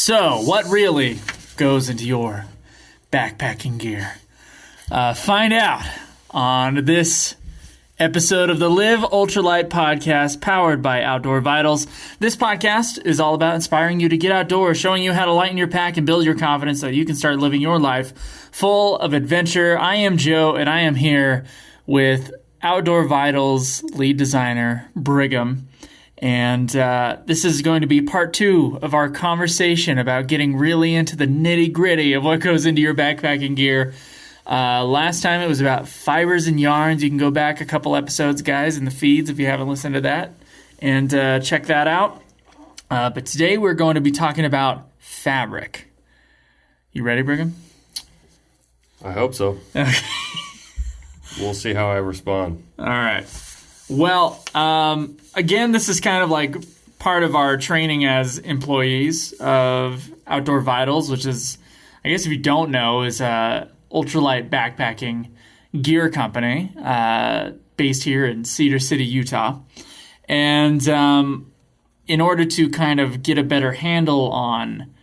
So, what really goes into your backpacking gear? Find out on this episode of the Live Ultralight podcast powered by Outdoor Vitals. This podcast is all about inspiring you to get outdoors, showing you how to lighten your pack and build your confidence so you can start living your life full of adventure. I am Joe, and I am here with Outdoor Vitals lead designer, Brigham. And this is going to be part 2 of our conversation about getting really into the nitty-gritty of what goes into your backpacking gear. Last time it was about fibers and yarns. You can go back a couple episodes, guys, in the feeds if you haven't listened to that, and check that out. But today we're going to be talking about fabric. You ready, Brigham? I hope so. Okay. We'll see how I respond. All right. Well, again, this is kind of like part of our training as employees of Outdoor Vitals, which is, I guess if you don't know, is a ultralight backpacking gear company based here in Cedar City, Utah. And in order to kind of get a better handle on,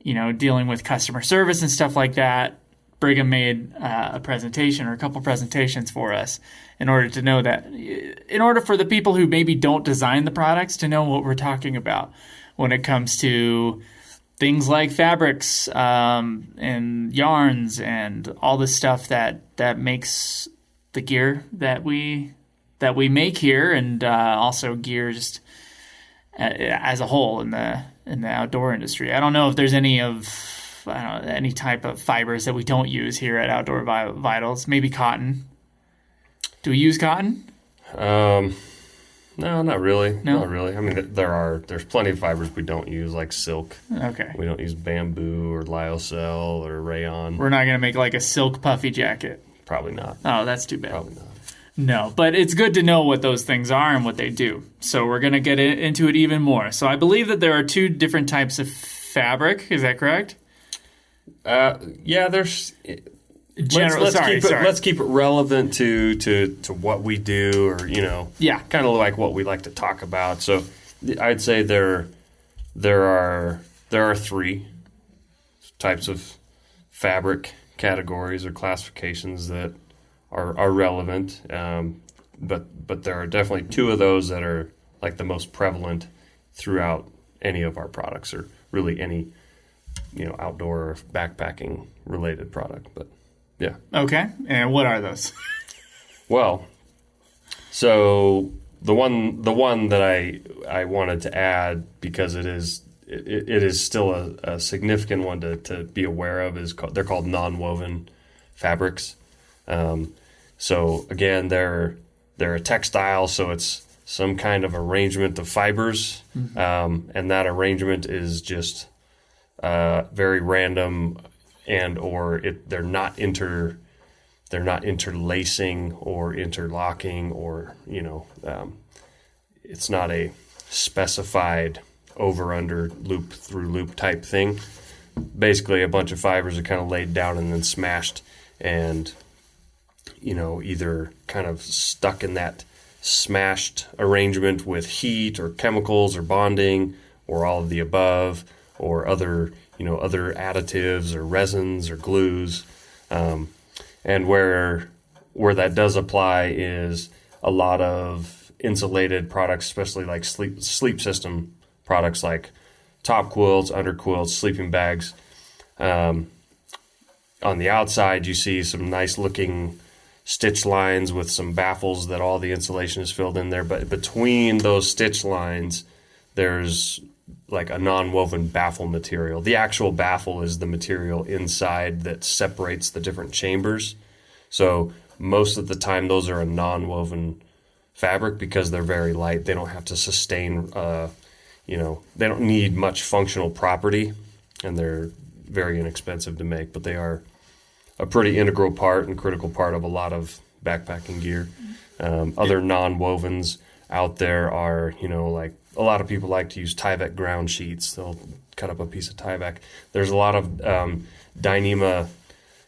dealing with customer service and stuff like that, Brigham made a presentation or a couple presentations for us in order to know that, in order for the people who maybe don't design the products to know what we're talking about when it comes to things like fabrics and yarns and all this stuff that makes the gear that we make here, and also gear just as a whole in the outdoor industry. I don't know if there's any type of fibers that we don't use here at Outdoor Vitals. Maybe cotton. Do we use cotton? No, not really. No? Not really. I mean, there's plenty of fibers we don't use, like silk. Okay. We don't use bamboo or lyocell or rayon. We're not going to make like a silk puffy jacket. Probably not. Oh, that's too bad. Probably not. No, but it's good to know what those things are and what they do. So we're going to get into it even more. So I believe that there are 2 different types of fabric. Is that correct? Yeah, there's. Let's keep it relevant to what we do, or kind of like what we like to talk about. So I'd say there are 3 types of fabric categories or classifications that are relevant, but there are definitely 2 of those that are like the most prevalent throughout any of our products, or really any outdoor or backpacking related product. But yeah. Okay. And what are those? Well, so the one that I wanted to add, because it is still a significant one to be aware of, they're called non-woven fabrics. So again, they're a textile, so it's some kind of arrangement of fibers, and that arrangement is just very random, and they're not interlacing or interlocking, or it's not a specified over under loop through loop type thing. Basically, a bunch of fibers are kind of laid down and then smashed, and either kind of stuck in that smashed arrangement with heat or chemicals or bonding or all of the above, or other additives or resins or glues, and where that does apply is a lot of insulated products, especially like sleep system products like TopQuilts, Underquilts, sleeping bags. On the outside, you see some nice looking stitch lines with some baffles that all the insulation is filled in there, but between those stitch lines, there's like a non-woven baffle material. The actual baffle is the material inside that separates the different chambers. So most of the time, those are a non-woven fabric because they're very light. They don't have to sustain, they don't need much functional property, and they're very inexpensive to make, but they are a pretty integral part and critical part of a lot of backpacking gear. Other non-wovens out there are, like a lot of people like to use Tyvek ground sheets. They'll cut up a piece of Tyvek. There's a lot of Dyneema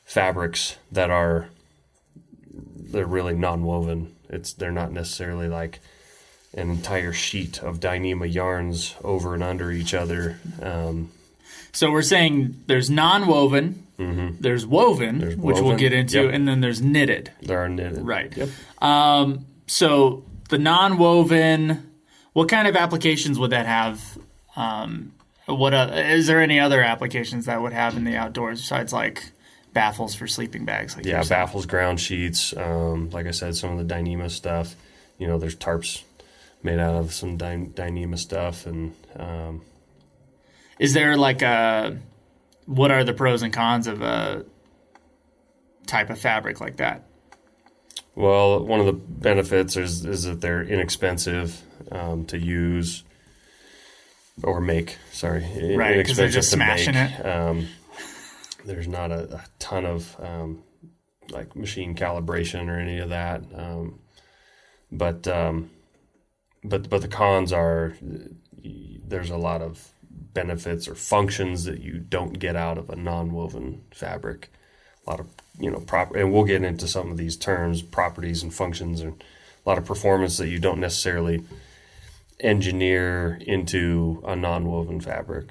fabrics that they're really non-woven. They're not necessarily like an entire sheet of Dyneema yarns over and under each other, So we're saying there's non-woven, there's woven, which we'll get into, and then there's knitted. There are knitted. Right. Yep. So the non-woven, what kind of applications would that have? Is there any other applications that would have in the outdoors besides like baffles for sleeping bags? Like baffles, ground sheets. Like I said, some of the Dyneema stuff. There's tarps made out of some Dyneema stuff, and is there like what are the pros and cons of a type of fabric like that? Well, one of the benefits is that they're inexpensive to use or make. Sorry, right? Because they're just smashing it. There's not a ton of like machine calibration or any of that, but the cons are there's a lot of benefits or functions that you don't get out of a non-woven fabric. A lot of and we'll get into some of these terms, properties and functions, and a lot of performance that you don't necessarily engineer into a non-woven fabric.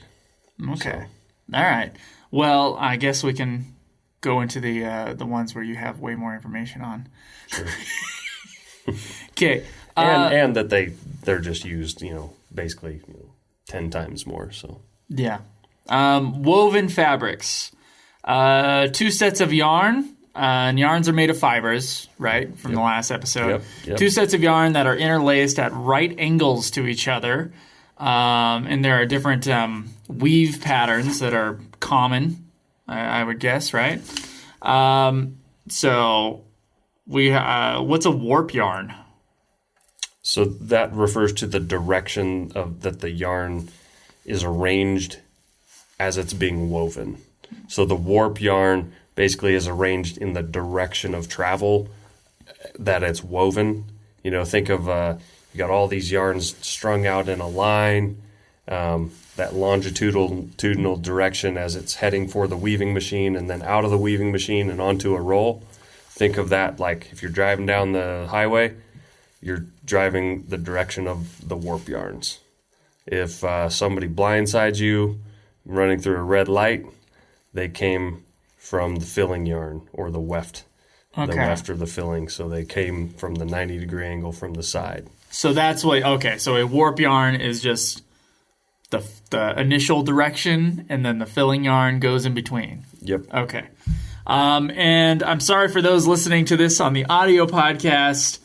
Okay, so. All right. Well, I guess we can go into the ones where you have way more information on. Sure. Okay. And that they're just used, basically 10 times more. So yeah. Woven fabrics. 2 sets of yarn. And yarns are made of fibers, right, from the last episode. Yep. 2 sets of yarn that are interlaced at right angles to each other. And there are different weave patterns that are common, I would guess, right? So what's a warp yarn? So that refers to the direction that the yarn is arranged as it's being woven. So the warp yarn basically is arranged in the direction of travel that it's woven. Think of you got all these yarns strung out in a line, that longitudinal direction as it's heading for the weaving machine and then out of the weaving machine and onto a roll. Think of that like if you're driving down the highway, you're driving the direction of the warp yarns. If somebody blindsides you running through a red light, they came from the filling yarn or the weft. Okay. The weft or the filling. So they came from the 90-degree angle from the side. So that's so a warp yarn is just the initial direction, and then the filling yarn goes in between. Yep. Okay. And I'm sorry for those listening to this on the audio podcast.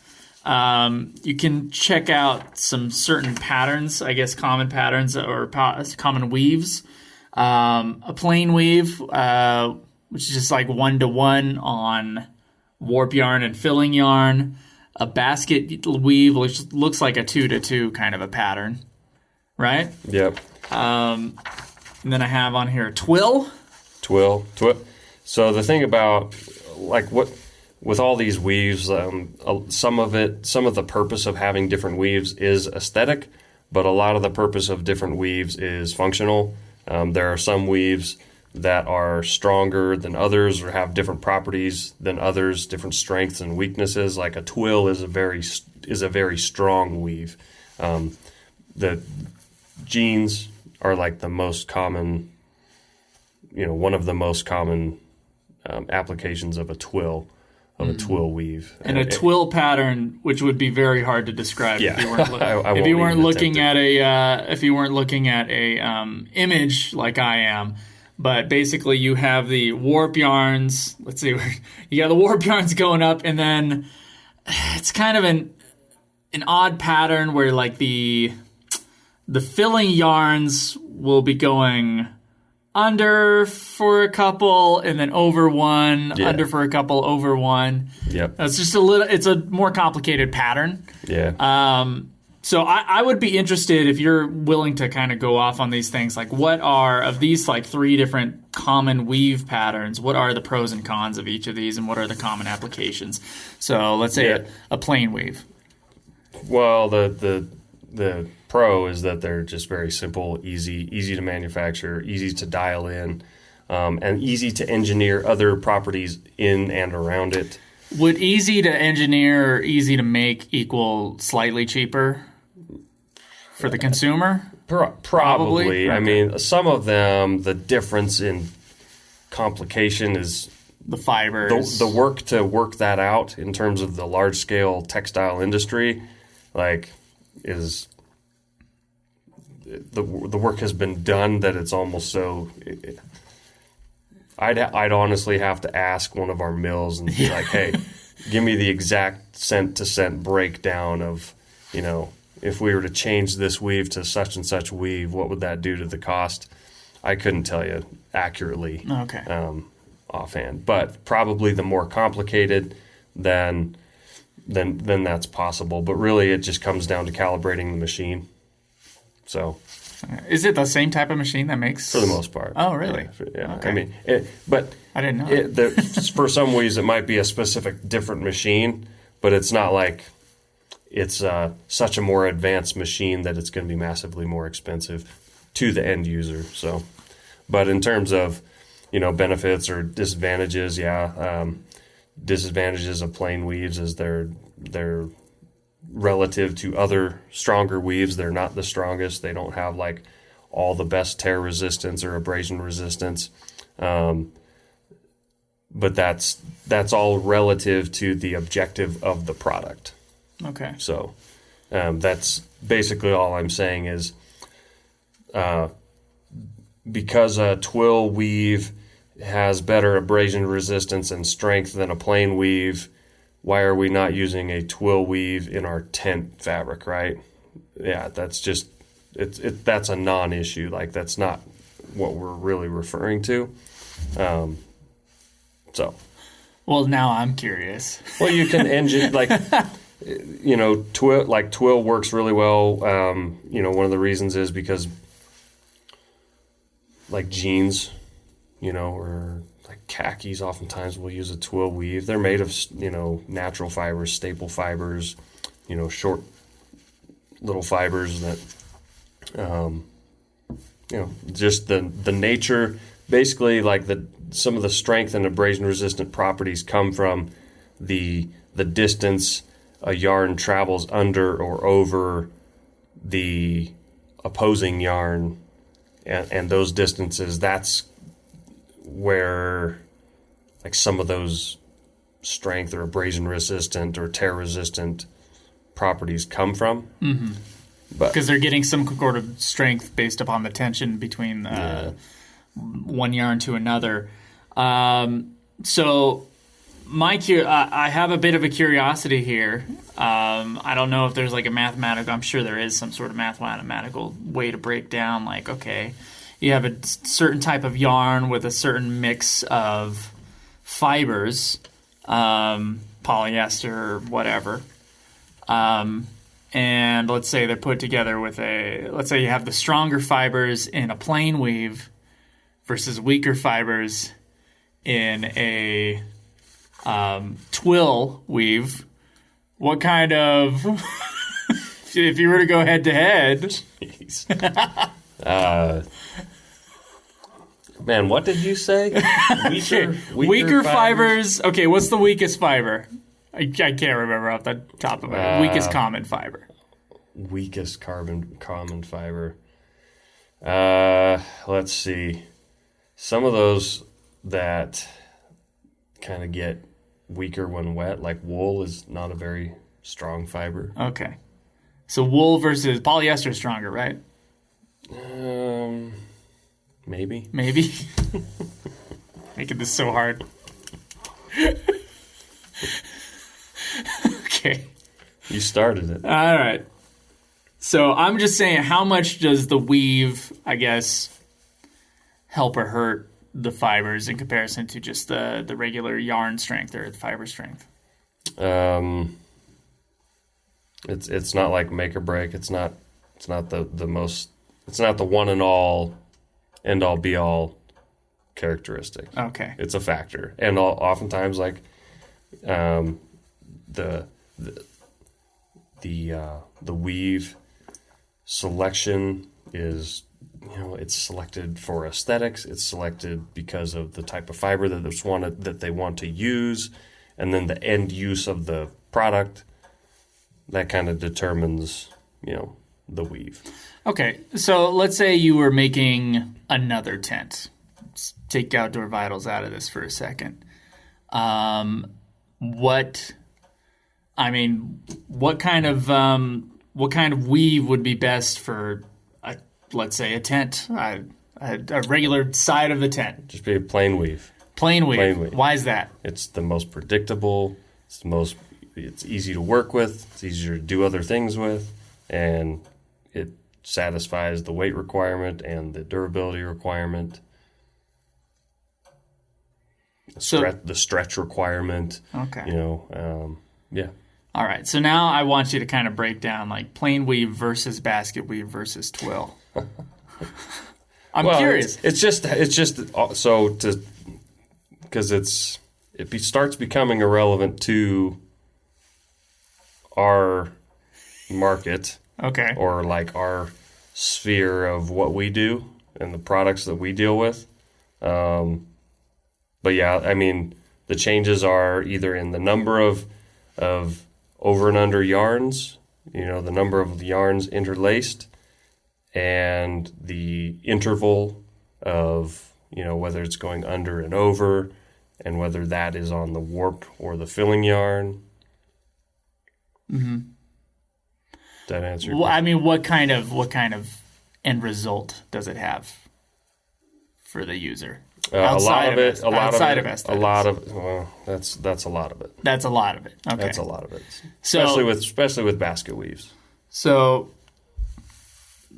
You can check out some certain patterns, I guess common patterns or common weaves. A plain weave, which is just like 1-to-1 on warp yarn and filling yarn. A basket weave, which looks like a 2-to-2 kind of a pattern, right? Yep. And then I have on here twill. Twill. So the thing about with all these weaves, some of the purpose of having different weaves is aesthetic, but a lot of the purpose of different weaves is functional. There are some weaves that are stronger than others or have different properties than others, different strengths and weaknesses. Like a twill is a very strong weave. The jeans are like the most common, one of the most common applications of a twill. A twill weave. And a twill pattern, which would be very hard to describe if you weren't, if you weren't looking at a image like I am. But basically, you have the warp yarns. Let's see, you got the warp yarns going up, and then it's kind of an odd pattern where like the filling yarns will be going under for a couple, and then over one, under for a couple, over one. Yep. It's just it's a more complicated pattern. Yeah. So I would be interested if you're willing to kind of go off on these things. Like, what are, of these like 3 different common weave patterns, what are the pros and cons of each of these, and what are the common applications? So let's say a plain weave. Well, the pro is that they're just very simple, easy to manufacture, easy to dial in, and easy to engineer other properties in and around it. Would easy to engineer or easy to make equal slightly cheaper for the consumer? Probably. Okay. I mean, some of them, the difference in complication is the fibers. the work to work that out in terms of the large scale textile industry, like, is the work has been done that it's almost so. I'd honestly have to ask one of our mills and be like, hey, give me the exact cent to cent breakdown of, you know, if we were to change this weave to such and such weave, what would that do to the cost? I couldn't tell you accurately offhand, but probably the more complicated, then that's possible. But really, it just comes down to calibrating the machine. So, is it the same type of machine that makes? For the most part. Oh, really? Yeah. Okay. I mean, but I didn't know. For some weaves, it might be a specific different machine, but it's not like it's such a more advanced machine that it's going to be massively more expensive to the end user. So, but in terms of, you know, benefits or disadvantages, disadvantages of plain weaves is they're relative to other stronger weaves. They're not the strongest. They don't have like all the best tear resistance or abrasion resistance. But that's all relative to the objective of the product. Okay. So that's basically all I'm saying is because a twill weave has better abrasion resistance and strength than a plain weave, why are we not using a twill weave in our tent fabric, right? Yeah, that's just that's a non-issue. Like, that's not what we're really referring to. So, well, now I'm curious. Well, you can engine like, you know, twill works really well. You know, one of the reasons is because like jeans, you know, or like khakis, oftentimes will use a twill weave. They're made of, you know, natural fibers, staple fibers, you know, short little fibers that, you know, just the nature, basically like some of the strength and abrasion resistant properties come from the distance a yarn travels under or over the opposing yarn, and those distances, that's where like some of those strength or abrasion resistant or tear resistant properties come from. Mm-hmm. Because they're getting some sort of strength based upon the tension between one yarn to another. So I have a bit of a curiosity here. I don't know if there's like a mathematical, I'm sure there is some sort of mathematical way to break down, like, okay, you have a certain type of yarn with a certain mix of fibers, polyester, whatever. And let's say they're put together with let's say you have the stronger fibers in a plain weave versus weaker fibers in a twill weave. What kind of, if you were to go head to head? Man, what did you say? Weaker fibers. Okay, what's the weakest fiber? I can't remember off the top of my head. Weakest common fiber. Weakest common fiber. Let's see. Some of those that kind of get weaker when wet, like wool, is not a very strong fiber. Okay. So wool versus polyester is stronger, right? Maybe. Making this so hard. Okay. You started it. All right. So I'm just saying, how much does the weave, I guess, help or hurt the fibers in comparison to just the regular yarn strength or the fiber strength? It's not like make or break. It's not the most. It's not the one and all, end all be all characteristic. Okay. It's a factor, and oftentimes like the weave selection is, you know, it's selected for aesthetics. It's selected because of the type of fiber that they want to use, and then the end use of the product. That kind of determines, you know, the weave. Okay, so let's say you were making another tent. Let's take Outdoor Vitals out of this for a second. What kind of weave would be best for, let's say, a tent, a regular side of the tent? Just be a plain weave. Plain weave. Why is that? It's the most predictable. It's easy to work with. It's easier to do other things with, and it satisfies the weight requirement and the durability requirement. The stretch requirement. Okay. Yeah. All right. So now I want you to kind of break down like plain weave versus basket weave versus twill. I'm curious. It's just so to because it starts becoming irrelevant to our market. Okay. Or like our sphere of what we do and the products that we deal with. But yeah, I mean, the changes are either in the number of over and under yarns, the number of yarns interlaced, and the interval of, whether it's going under and over, and whether that is on the warp or the filling yarn. Mm-hmm. That answer? Well, I mean, what kind of end result does it have for the user? That's a lot of it. That's a lot of it. Okay. That's a lot of it. Especially with basket weaves. So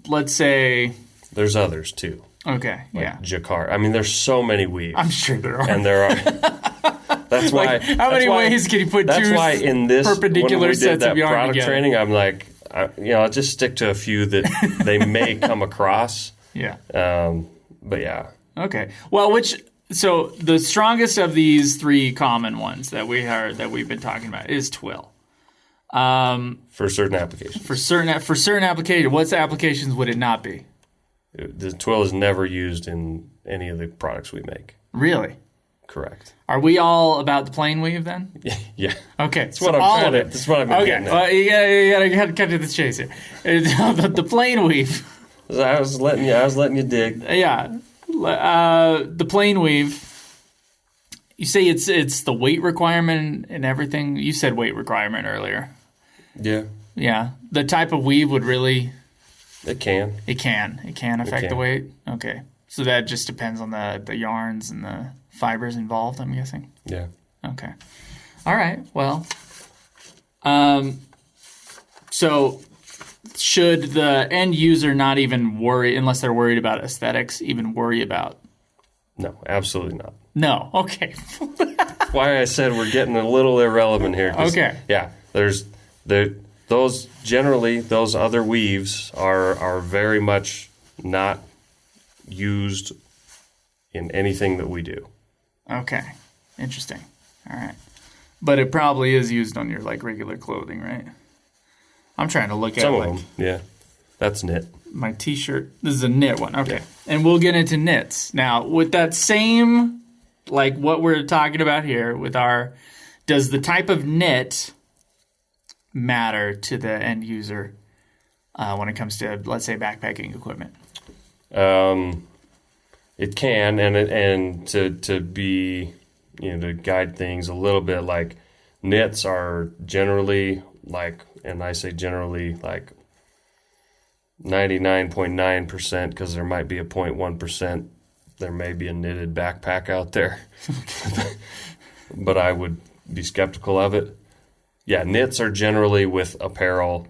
let's say there's others too. Okay. Like jacquard. I mean, there's so many weaves. I'm sure there are. And there are. That's why. How many ways can you put two perpendicular sets of yarn product together? Training, I'm like, I'll just stick to a few that they may come across. Yeah. But yeah. Okay. Well, so the strongest of these three common ones that we've been talking about is twill. For certain applications. For certain applications, what applications would it not be? The twill is never used in any of the products we make. Really? Correct. Are we all about the plain weave then? Yeah. Okay. That's what I've been getting at. Well, you gotta cut to the chase here. The plain weave. I was letting you dig. Yeah. The plain weave. You say it's the weight requirement and everything. You said weight requirement earlier. Yeah. Yeah. The type of weave would really. It can affect the weight. Okay. So that just depends on the yarns and the fibers involved, I'm guessing. Yeah. Okay. All right. Well, so should the end user not even worry, unless they're worried about aesthetics, even worry about? No, absolutely not. No. Okay. That's why I said we're getting a little irrelevant here. Okay. Yeah. Those other weaves are very much not used in anything that we do. Okay. Interesting. All right. But it probably is used on your regular clothing, right? I'm trying to look at some of them. Yeah. That's knit. My t-shirt. This is a knit one. Okay. Yeah. And we'll get into knits. Now, with that same what we're talking about here with does the type of knit matter to the end user when it comes to, let's say, backpacking equipment? It can, and to be, to guide things a little bit, knits are generally and I say generally 99.9%, because there might be a 0.1%. There may be a knitted backpack out there, but I would be skeptical of it. Yeah, knits are generally with apparel,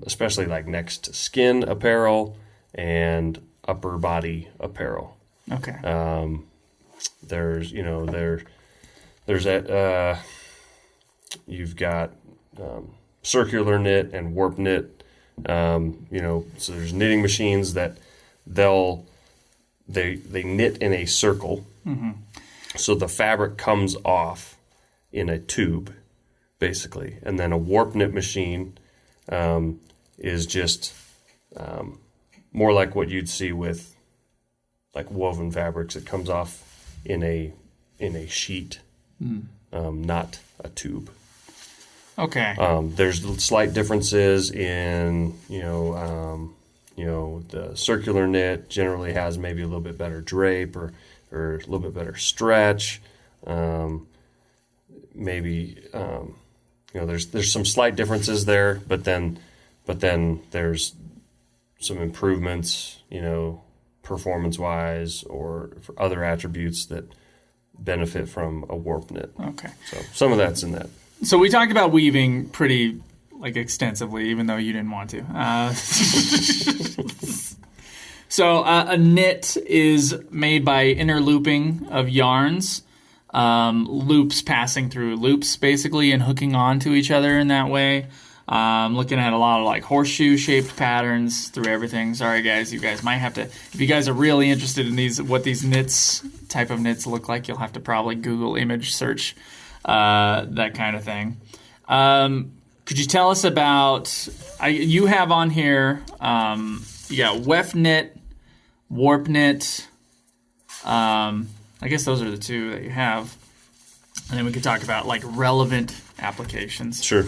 especially next to skin apparel and upper body apparel. Okay. There's that. You've got circular knit and warp knit. So there's knitting machines that they knit in a circle, mm-hmm. so the fabric comes off in a tube, basically, and then a warp knit machine is just more like what you'd see with woven fabrics. It comes off in a sheet, not a tube. Okay. There's slight differences in, the circular knit generally has maybe a little bit better drape or a little bit better stretch. There's some slight differences there, but then there's some improvements, performance-wise or for other attributes that benefit from a warp knit. Okay. So some of that's in that. So we talked about weaving pretty extensively, even though you didn't want to. So a knit is made by interlooping of yarns, loops passing through loops basically and hooking onto each other in that way. Looking at a lot of horseshoe-shaped patterns through everything. Sorry, guys. You guys might have to... If you guys are really interested in what these type of knits look like, you'll have to probably Google image search that kind of thing. Could you tell us about... you have on here... you got weft knit, warp knit. I guess those are the two that you have. And then we could talk about relevant applications. Sure.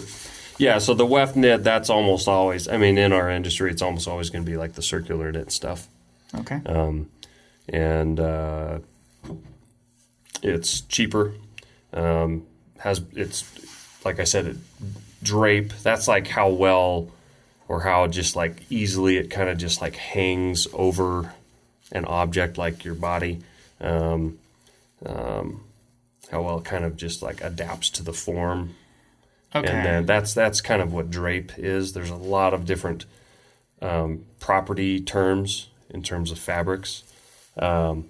Yeah, so the weft knit, that's almost always, in our industry, it's almost always going to be the circular knit stuff. Okay. It's cheaper. It's, like I said, drape. That's how well or how just easily it kind of just hangs over an object like your body. How well it kind of just adapts to the form. Okay. And then that's kind of what drape is. There's a lot of different property terms in terms of fabrics, and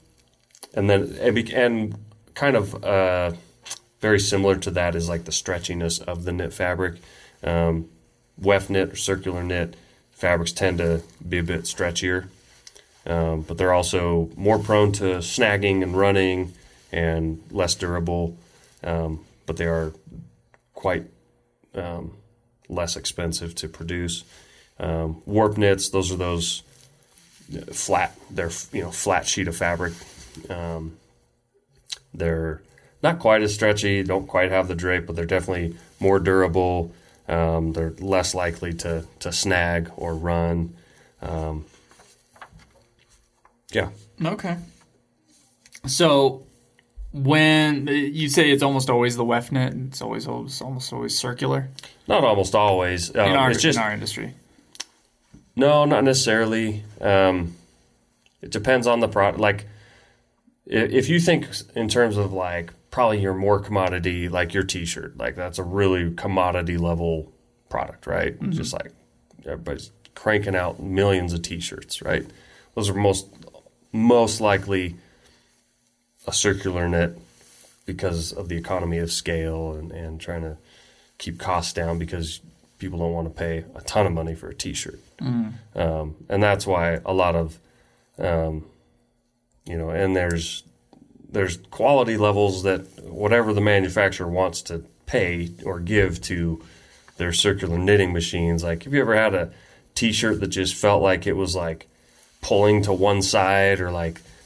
kind of very similar to that is the stretchiness of the knit fabric. Weft knit or circular knit fabrics tend to be a bit stretchier, but they're also more prone to snagging and running and less durable, but they are quite less expensive to produce. Warp knits, those are those flat. They're flat sheet of fabric. They're not quite as stretchy. Don't quite have the drape, but they're definitely more durable. They're less likely to snag or run. Yeah. Okay. So when you say it's almost always the weft knit, it's almost always circular. Not almost always. In our industry. No, not necessarily. It depends on the product. If you think in terms of probably your more commodity, your T-shirt, that's a really commodity level product, right? Mm-hmm. Just everybody's cranking out millions of T-shirts, right? Those are most likely a circular knit because of the economy of scale and trying to keep costs down because people don't want to pay a ton of money for a T-shirt. Mm. And that's why a lot of, and there's quality levels that whatever the manufacturer wants to pay or give to their circular knitting machines. Have you ever had a T-shirt that just felt like it was pulling to one side or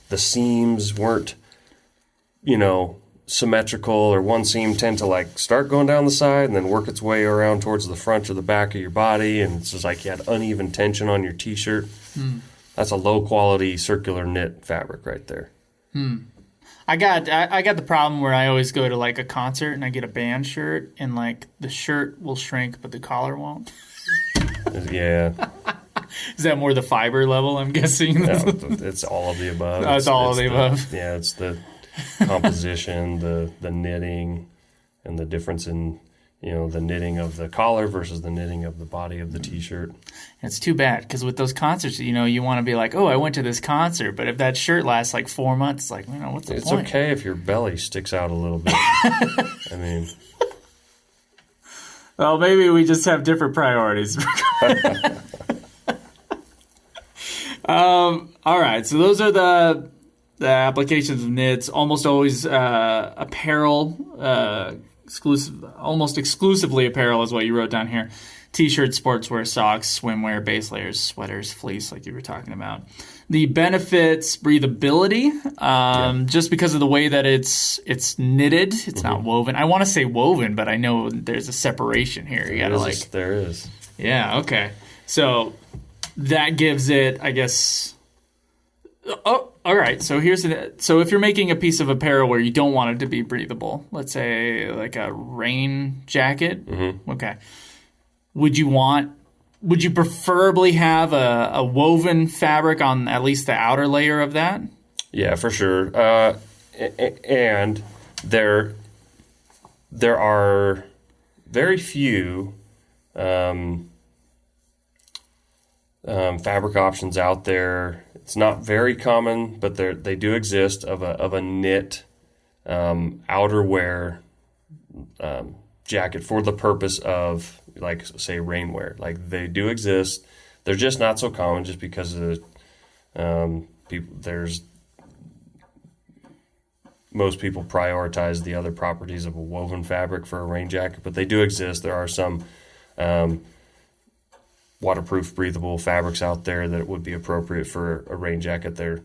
the seams weren't symmetrical or one seam tend to start going down the side and then work its way around towards the front or the back of your body, and it's just you had uneven tension on your T-shirt. That's a low quality circular knit fabric right there. I got the problem where I always go to a concert and I get a band shirt and the shirt will shrink but the collar won't. Yeah. Is that more the fiber level, I'm guessing? No, it's all of the above. Oh, it's all of the above. Yeah, it's the composition, the knitting, and the difference in the knitting of the collar versus the knitting of the body of the T-shirt. It's too bad because with those concerts, you want to be oh, I went to this concert, but if that shirt lasts 4 months, what's the point? It's okay if your belly sticks out a little bit. Well, maybe we just have different priorities. All right, so those are the applications of knits. Almost always apparel, almost exclusively apparel is what you wrote down here. t-shirts, sportswear, socks, swimwear, base layers, sweaters, fleece, like you were talking about. The benefits, breathability, just because of the way that it's knitted. It's not woven. I want to say woven, but I know there's a separation here. You gotta there is. Yeah. Okay. So that gives it, I guess. Oh, all right. So so if you're making a piece of apparel where you don't want it to be breathable, let's say like a rain jacket. Mm-hmm. Okay. Would you preferably have a woven fabric on at least the outer layer of that? Yeah, for sure. And there are very few fabric options out there. It's not very common, but they do exist of a knit outerwear jacket for the purpose of, like, say, rainwear. Like, they do exist. They're just not so common just because of most people prioritize the other properties of a woven fabric for a rain jacket, but they do exist. There are some waterproof, breathable fabrics out there that would be appropriate for a rain jacket. They're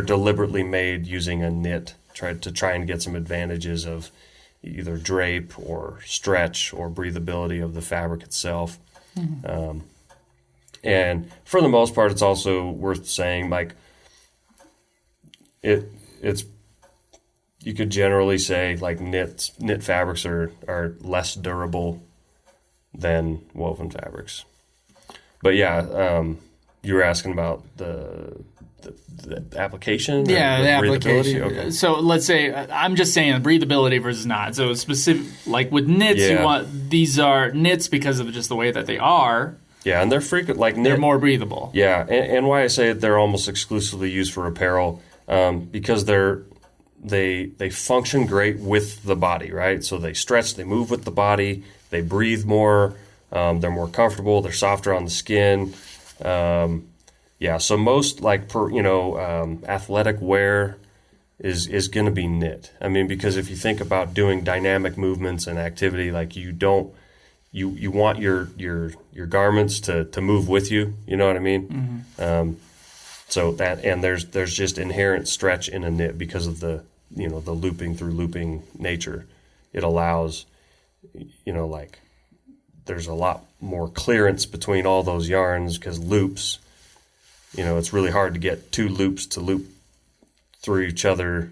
deliberately made using a knit to try and get some advantages of either drape or stretch or breathability of the fabric itself. Mm-hmm. And for the most part, it's also worth saying, like, it's you could generally say, like, knit fabrics are less durable than woven fabrics. But yeah, you were asking about the application? Yeah, the application. Okay. So let's say, I'm just saying breathability versus not. So specific, like with knits, these are knits because of just the way that they are. Yeah, and they're frequent, like they're more breathable. Yeah, and why I say they're almost exclusively used for apparel, because they function great with the body, right? So they stretch, they move with the body, they breathe more, they're more comfortable, they're softer on the skin. Yeah, so most athletic wear is going to be knit. I mean, because if you think about doing dynamic movements and activity, like you want your garments to move with you. You know what I mean? Mm-hmm. So that, and there's just inherent stretch in a knit because of the looping through looping nature. It allows, like, there's a lot more clearance between all those yarns because loops. It's really hard to get two loops to loop through each other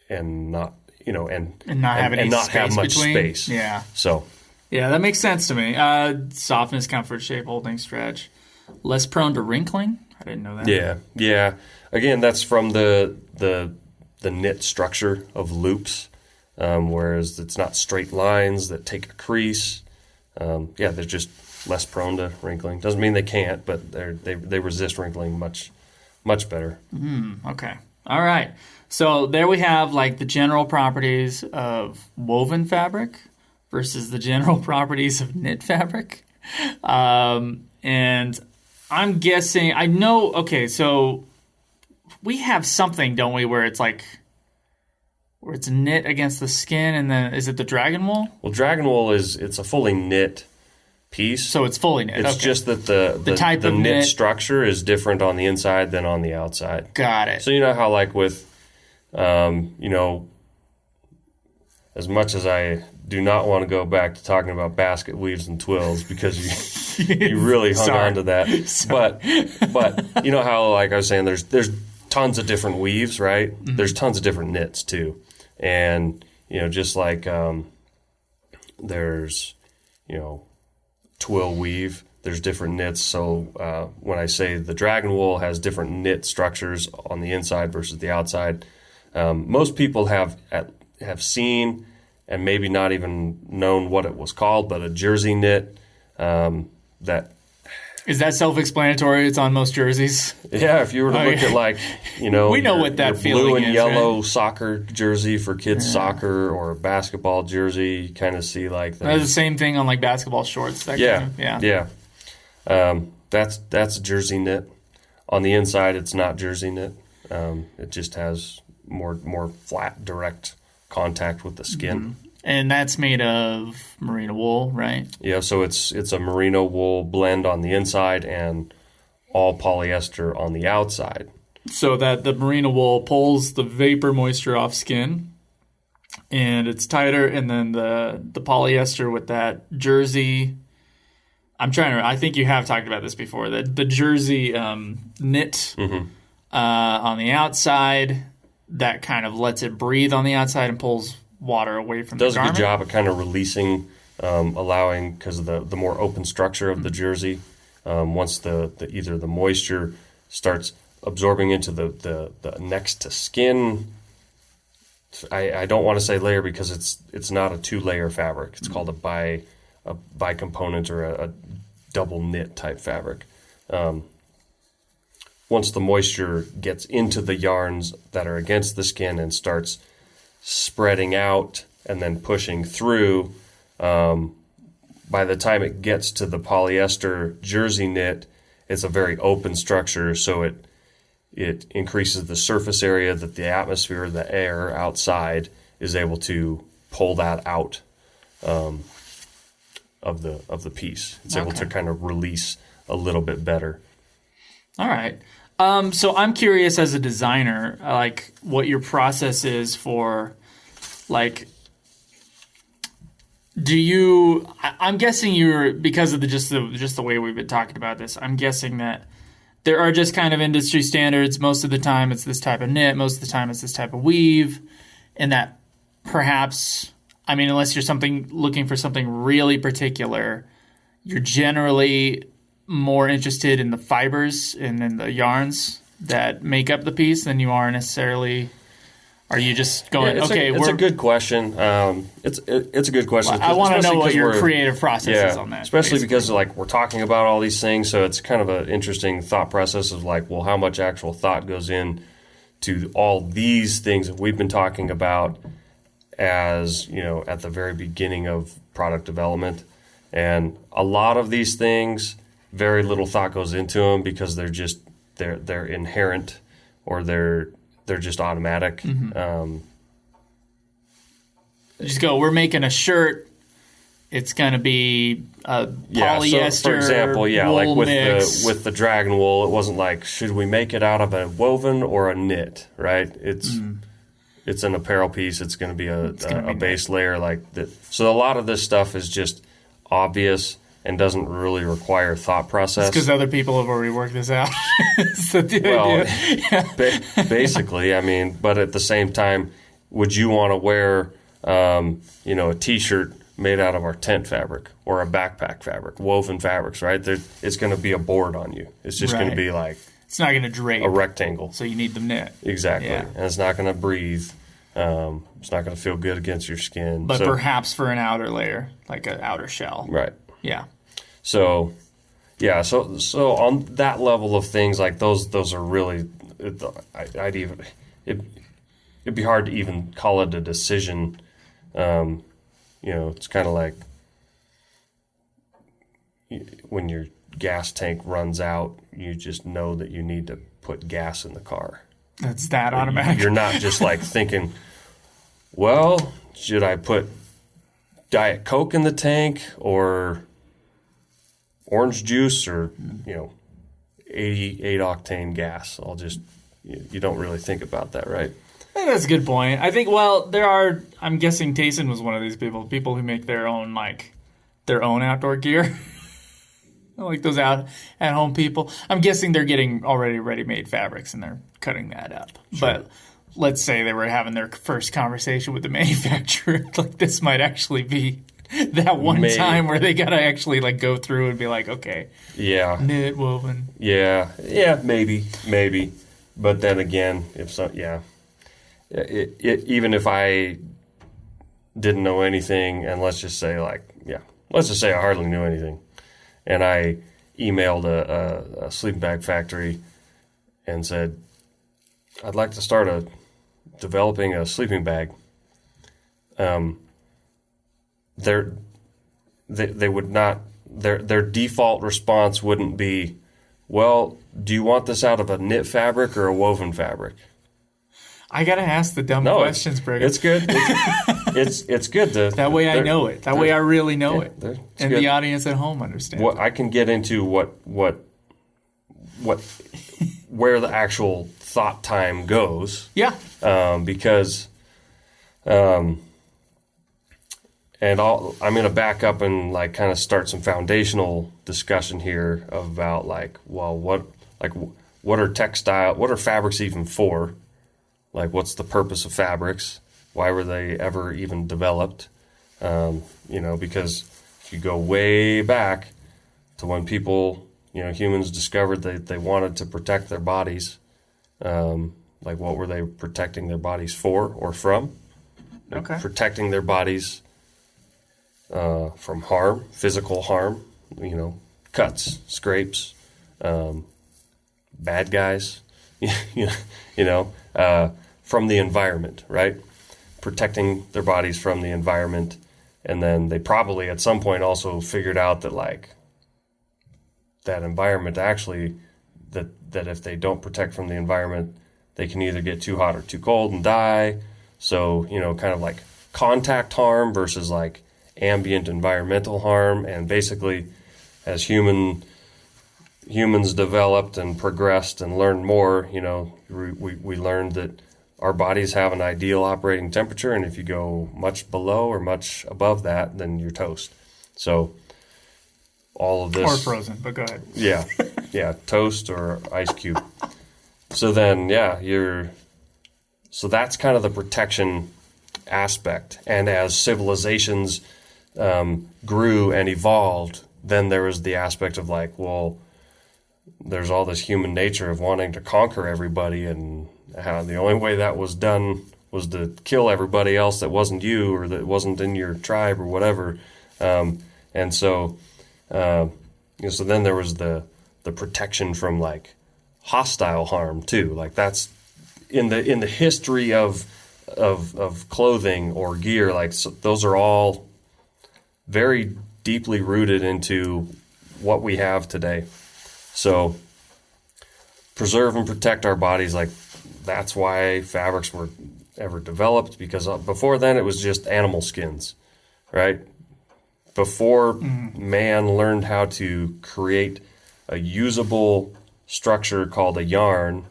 and not have much space. Yeah. So. Yeah, that makes sense to me. Softness, comfort, shape, holding, stretch. Less prone to wrinkling. I didn't know that. Yeah. Again, that's from the knit structure of loops, whereas it's not straight lines that take a crease. They're just less prone to wrinkling. Doesn't mean they can't, but they resist wrinkling much better. Okay. All right. So there we have, like, the general properties of woven fabric versus the general properties of knit fabric. And I'm guessing, I know, okay, so we have something, don't we, where it's knit against the skin, and then is it the Dragonwool? Well, Dragonwool it's a fully knit piece. So it's fully knit. It's just that the type of knit structure is different on the inside than on the outside. Got it. So you know how, like, with, as much as I do not want to go back to talking about basket weaves and twills because you really hung on to that. But you know how, like I was saying, there's tons of different weaves, right? Mm-hmm. There's tons of different knits too. And, just like there's, Twill Weave, there's different knits. So when I say the Dragonwool has different knit structures on the inside versus the outside, most people have seen and maybe not even known what it was called, but a jersey knit that... Is that self-explanatory? It's on most jerseys. Yeah, if you were to look at, like, we know what that feeling blue and is, yellow right? Soccer jersey for kids soccer or a basketball jersey, you kind of see, like... That's the same thing on, like, basketball shorts. Yeah. That's a jersey knit. On the inside, it's not jersey knit. It just has more flat, direct contact with the skin. Mm-hmm. And that's made of merino wool, right? Yeah, so it's a merino wool blend on the inside and all polyester on the outside. So that the merino wool pulls the vapor moisture off skin, and it's tighter. And then the polyester with that jersey. I think you have talked about this before. The jersey knit on the outside that kind of lets it breathe on the outside and pulls water away from the garment. Does a good job at kind of releasing, allowing, because of the more open structure of the jersey. Once either the moisture starts absorbing into the next to skin. I don't want to say layer because it's not a 2-layer fabric. It's called a bicomponent or a double knit type fabric. Once the moisture gets into the yarns that are against the skin and starts spreading out and then pushing through, by the time it gets to the polyester jersey knit, it's a very open structure, so it increases the surface area that the atmosphere, the air outside, is able to pull that out of the piece. It's able to kind of release a little bit better. All right. So I'm curious as a designer, like what your process is for, like, I'm guessing because of just the way we've been talking about this, I'm guessing that there are just kind of industry standards. Most of the time it's this type of knit, most of the time it's this type of weave, and that perhaps, I mean, unless you're looking for something really particular, you're generally more interested in the fibers and in the yarns that make up the piece than you are necessarily. Are you just going? It's a good question. It's a good question. I want to know what your creative process is on that. Especially because we're talking about all these things, so it's kind of an interesting thought process of well, how much actual thought goes in to all these things that we've been talking about as at the very beginning of product development, and a lot of these things, very little thought goes into them because they're inherent or they're just automatic. Mm-hmm. Just go, we're making a shirt. It's going to be a polyester. So for example, wool like mix. with the Dragonwool, it wasn't like, should we make it out of a woven or a knit, right? It's an apparel piece. It's going to be a base layer like that. So a lot of this stuff is just obvious and doesn't really require thought process. It's because other people have already worked this out. Basically, I mean, but at the same time, would you want to wear, a T-shirt made out of our tent fabric or a backpack fabric, woven fabrics, right? It's going to be a board on you. It's just going to be like it's not going to drape a rectangle. So you need the knit. Exactly, and it's not going to breathe. It's not going to feel good against your skin. But perhaps for an outer layer, like an outer shell, right? Yeah. So on that level of things, like those are really, it'd be hard to even call it a decision. It's kind of like when your gas tank runs out, you just know that you need to put gas in the car. That's that automatic. You're not just like thinking, well, should I put Diet Coke in the tank or orange juice or 88 octane gas? You don't really think about that, right? I think that's a good point. I think I'm guessing Tayson was one of these people who make their own outdoor gear. Like those out at home people. I'm guessing they're getting already ready-made fabrics and they're cutting that up. Sure. But let's say they were having their first conversation with the manufacturer, like this might actually be that one time where they gotta actually go through and be like, okay, knit, woven, maybe. But then again, even if I didn't know anything, and let's just say I hardly knew anything, and I emailed a sleeping bag factory and said, I'd like to start developing a sleeping bag. They would not. Their default response wouldn't be, well, do you want this out of a knit fabric or a woven fabric? I gotta ask the dumb questions, Brigham. It's good. it's good to that way I know it. That way I really know it, and good. The audience at home understands. What I can get into what where the actual thought time goes. Yeah. Because and I'm going to back up and like kind of start some foundational discussion here about like, well, what are fabrics even for? Like, what's the purpose of fabrics? Why were they ever even developed? Because if you go way back to when people, humans discovered that they wanted to protect their bodies, like what were they protecting their bodies for or from? Okay. Protecting their bodies from harm, physical harm, cuts, scrapes, bad guys, from the environment, right? Protecting their bodies from the environment. And then they probably at some point also figured out that like that environment actually, that if they don't protect from the environment, they can either get too hot or too cold and die. So, kind of like contact harm versus like ambient environmental harm. And basically as humans developed and progressed and learned more, we learned that our bodies have an ideal operating temperature, and if you go much below or much above that, then you're toast. So all of this... Or frozen, but go ahead. Yeah, toast or ice cube. So then, so that's kind of the protection aspect. And as civilizations grew and evolved, then there was the aspect of like, well, there's all this human nature of wanting to conquer everybody, and how the only way that was done was to kill everybody else that wasn't you or that wasn't in your tribe or whatever. And so, so then there was the protection from like hostile harm too. Like that's in the history of clothing or gear. Like so those are all very deeply rooted into what we have today. So preserve and protect our bodies, like that's why fabrics were ever developed, because before then it was just animal skins, right? Before man learned how to create a usable structure called a yarn,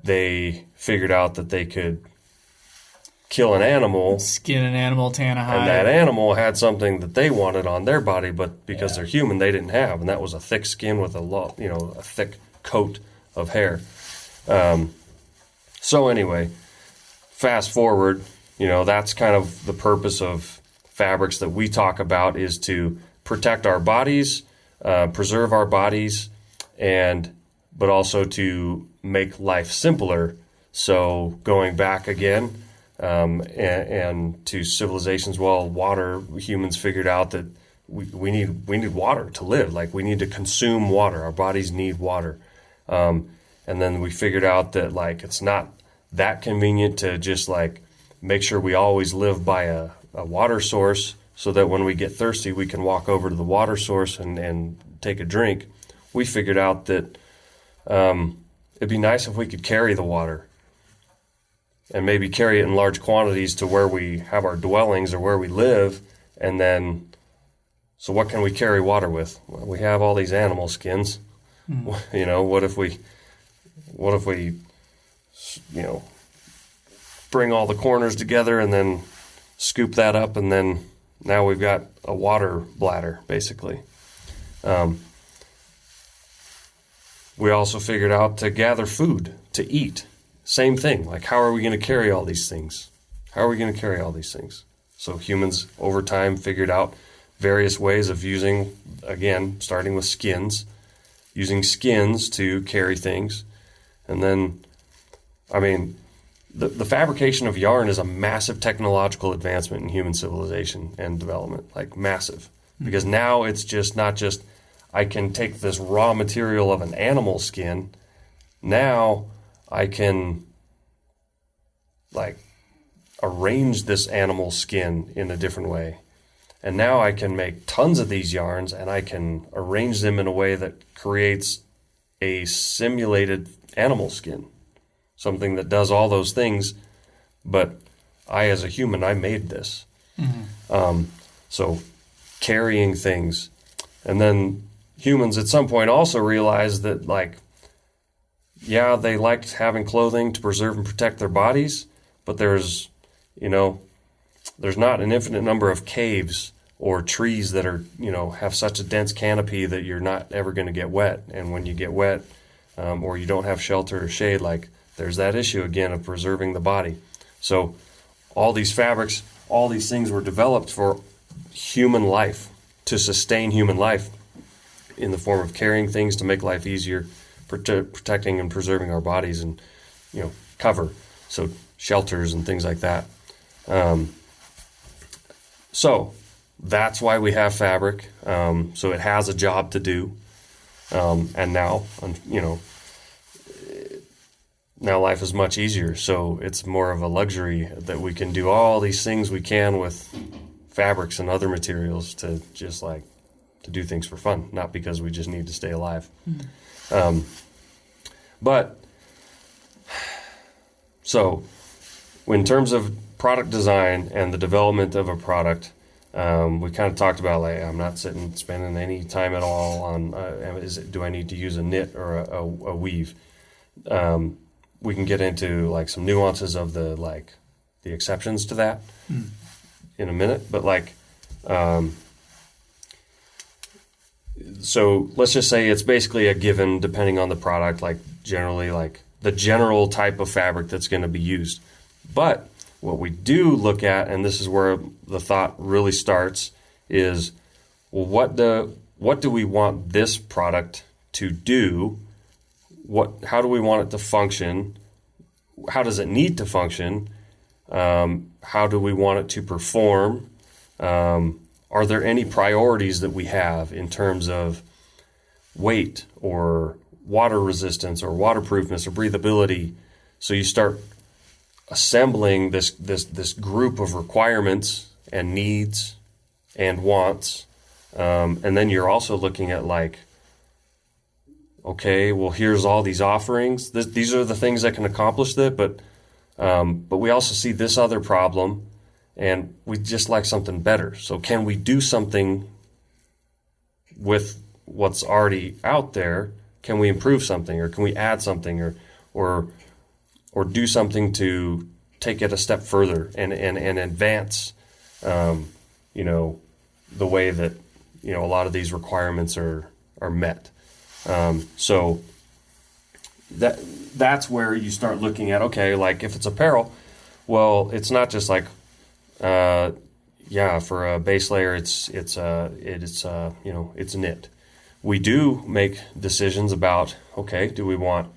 they figured out that they could kill an animal, skin an animal, tan a hide, and that animal had something that they wanted on their body, but because they're human, they didn't have, and that was a thick skin with a thick coat of hair. So anyway, fast forward, that's kind of the purpose of fabrics that we talk about, is to protect our bodies, preserve our bodies, but also to make life simpler. So going back again, and to civilizations, water, humans figured out that we need water to live. Like we need to consume water. Our bodies need water. And then we figured out that like it's not that convenient to just like make sure we always live by a water source, so that when we get thirsty we can walk over to the water source and take a drink. We figured out that it'd be nice if we could carry the water, and maybe carry it in large quantities to where we have our dwellings or where we live. And then, so what can we carry water with? Well, we have all these animal skins. What if we bring all the corners together and then scoop that up, and then now we've got a water bladder, basically. We also figured out to gather food, to eat. Same thing. Like, how are we going to carry all these things? So humans, over time, figured out various ways of using, again, starting with skins, using skins to carry things. And then, the fabrication of yarn is a massive technological advancement in human civilization and development, like massive. Because now it's just not just, I can take this raw material of an animal skin. Now I can like arrange this animal skin in a different way. And now I can make tons of these yarns, and I can arrange them in a way that creates a simulated animal skin. Something that does all those things, but I, as a human, I made this. So carrying things. And then humans at some point also realized that, like, yeah, they liked having clothing to preserve and protect their bodies, but there's not an infinite number of caves or trees that are, have such a dense canopy that you're not ever going to get wet. And when you get wet, or you don't have shelter or shade, like, there's that issue again of preserving the body. So all these fabrics, all these things were developed for human life, to sustain human life in the form of carrying things to make life easier, protecting and preserving our bodies, and cover, so shelters and things like that. So that's why we have fabric. So it has a job to do, and now now life is much easier. So it's more of a luxury that we can do all these things we can with fabrics and other materials to just to do things for fun, not because we just need to stay alive. But so in terms of product design and the development of a product, we kind of talked about, like, I'm not spending any time at all on do I need to use a knit or a weave. We can get into like some nuances of the exceptions to that in a minute, but so let's just say it's basically a given depending on the product, generally the general type of fabric that's going to be used. But what we do look at, and this is where the thought really starts, is, well, what do we want this product to do? How do we want it to function? How does it need to function? How do we want it to perform? Are there any priorities that we have in terms of weight or water resistance or waterproofness or breathability? So you start assembling this group of requirements and needs and wants, and then you're also looking at okay, well, here's all these offerings. These are the things that can accomplish that, but we also see this other problem, and we just like something better. So can we do something with what's already out there? Can we improve something, or can we add something, or do something to take it a step further and advance, the way that, a lot of these requirements are met. So that's where you start looking at, okay, if it's apparel, well, it's not just for a base layer, it's knit. We do make decisions about, okay, do we want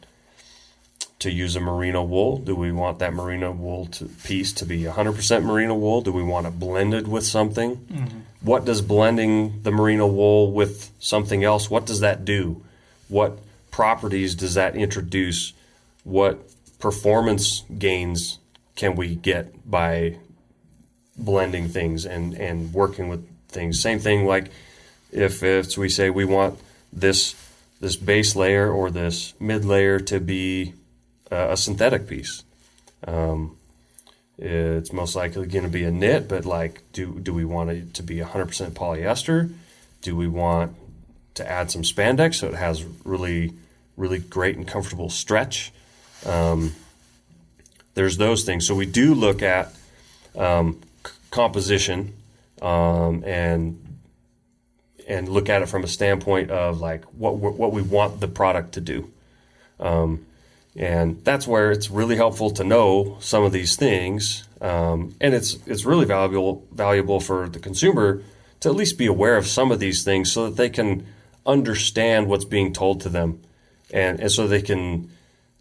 to use a merino wool? Do we want that merino wool piece to be 100% merino wool? Do we want it blended with something? Mm-hmm. What does blending the merino wool with something else, what does that do? What properties does that introduce? What performance gains can we get by blending things and working with things? Same thing, if we say we want this base layer or this mid layer to be a synthetic piece, it's most likely going to be a knit, but do we want it to be 100% polyester? Do we want to add some spandex so it has really, really great and comfortable stretch? There's those things. So we do look at composition and look at it from a standpoint of what we want the product to do. And that's where it's really helpful to know some of these things. And it's really valuable for the consumer to at least be aware of some of these things so that they can understand what's being told to them, and so they can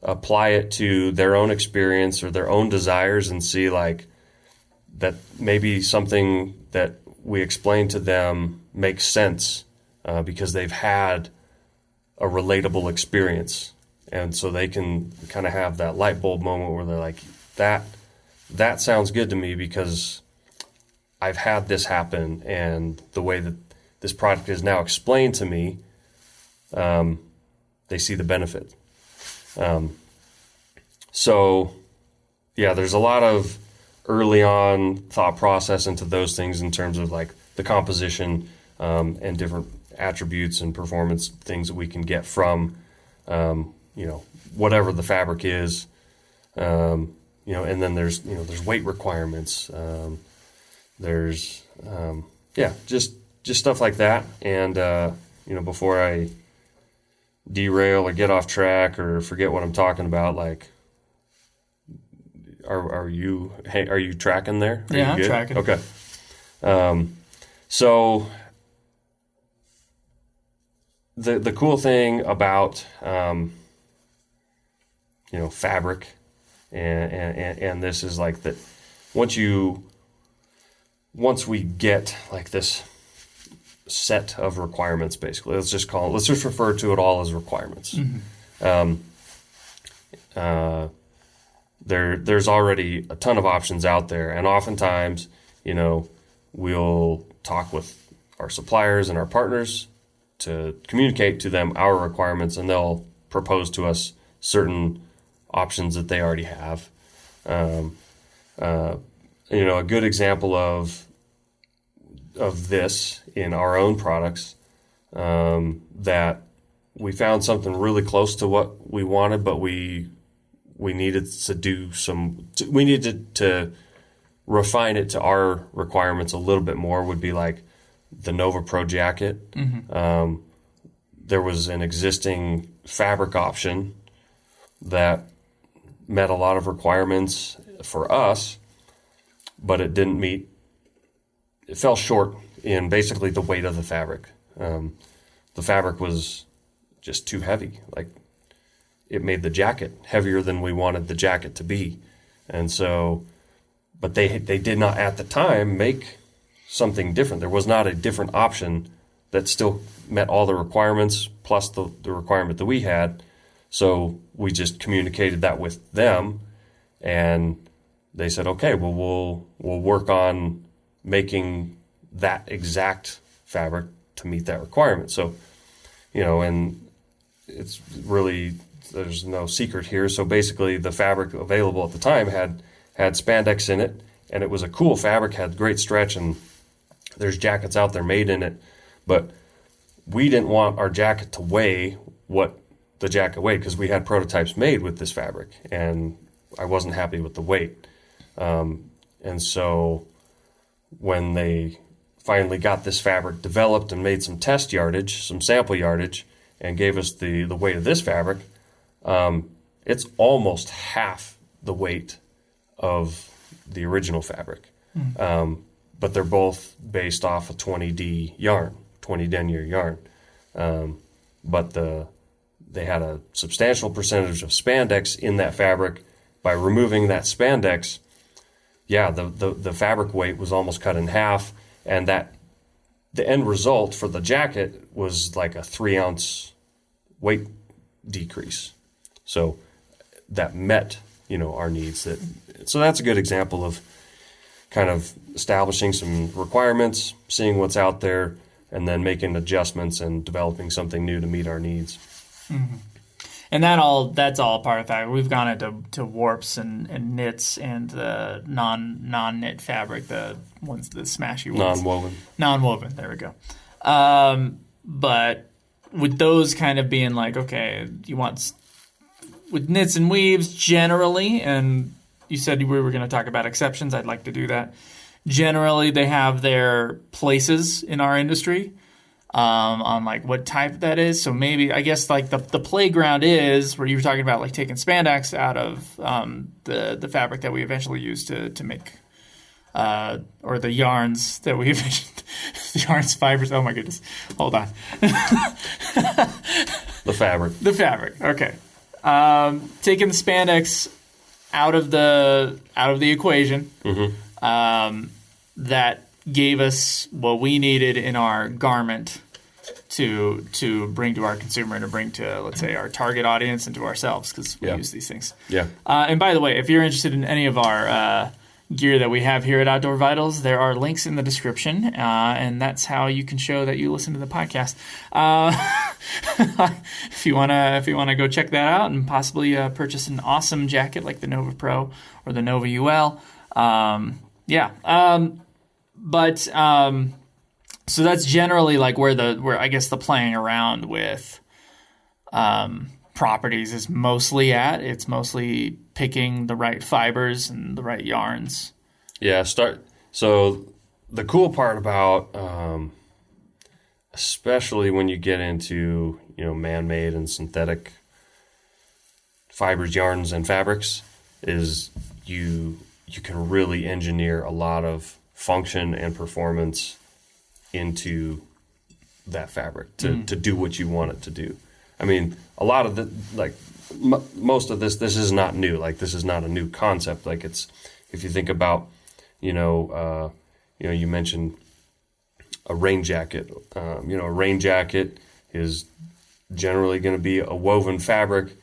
apply it to their own experience or their own desires and see that maybe something that we explain to them makes sense because they've had a relatable experience. And so they can kind of have that light bulb moment where they're like, that sounds good to me because I've had this happen, and the way that this product is now explained to me, they see the benefit. So, yeah, there's a lot of early on thought process into those things in terms of like the composition and different attributes and performance things that we can get from, whatever the fabric is, and then there's weight requirements. There's just stuff like that. And, before I derail or get off track or forget what I'm talking about, like, are you tracking there? Yeah, I'm tracking. Okay. So the cool thing about fabric and this is like that once we get like this set of requirements, basically, let's just refer to it all as requirements. Mm-hmm. There's already a ton of options out there, and oftentimes, we'll talk with our suppliers and our partners to communicate to them our requirements, and they'll propose to us certain options that they already have. A good example of this in our own products, that we found something really close to what we wanted, but we needed to refine it to our requirements a little bit more, would be like the Nova Pro jacket. Mm-hmm. There was an existing fabric option that met a lot of requirements for us, but it fell short in basically the weight of the fabric. The fabric was just too heavy. Like, it made the jacket heavier than we wanted the jacket to be. And so, but they did not at the time make something different. There was not a different option that still met all the requirements plus the requirement that we had. So we just communicated that with them, and they said, okay, well, we'll work on making that exact fabric to meet that requirement. So, and it's really, there's no secret here. So basically the fabric available at the time had spandex in it, and it was a cool fabric, had great stretch, and there's jackets out there made in it. But we didn't want our jacket to weigh what the jacket weighed, because we had prototypes made with this fabric, and I wasn't happy with the weight. And so when they finally got this fabric developed and made some test yardage, some sample yardage, and gave us the weight of this fabric, it's almost half the weight of the original fabric. Mm. But they're both based off a 20D yarn, 20 denier yarn. But they had a substantial percentage of spandex in that fabric. By removing that spandex, the fabric weight was almost cut in half, and that the end result for the jacket was like a 3-ounce weight decrease. So that met, our needs. So that's a good example of kind of establishing some requirements, seeing what's out there, and then making adjustments and developing something new to meet our needs. Mm-hmm. And that's all part of that. We've gone into warps and knits and the non-knit fabric, the ones, the smashy ones. Non-woven, there we go. But with those kind of being like, okay, you want, with knits and weaves generally, and you said we were going to talk about exceptions, I'd like to do that. Generally, they have their places in our industry. On like what type that is. So maybe, I guess, like the playground is where you were talking about like taking spandex out of the fabric that we eventually use to make or the yarns that we the yarns, fibers. Oh my goodness, hold on. The fabric, okay. Taking the spandex out of the equation. Mm-hmm. That gave us what we needed in our garment to bring to our consumer and to bring to, let's say, our target audience and to ourselves, because we use these things. Yeah. And by the way, if you're interested in any of our gear that we have here at Outdoor Vitals, there are links in the description, and that's how you can show that you listen to the podcast. If you wanna go check that out and possibly purchase an awesome jacket like the Nova Pro or the Nova UL. So that's generally like where I guess the playing around with properties is mostly at. It's mostly picking the right fibers and the right yarns. Yeah, so the cool part about especially when you get into, man-made and synthetic fibers, yarns, and fabrics, is you can really engineer a lot of function and performance into that fabric to do what you want it to do. I mean, a lot of most of this is not new. Like, this is not a new concept. Like, it's, if you think about, you mentioned a rain jacket. A rain jacket is generally going to be a woven fabric,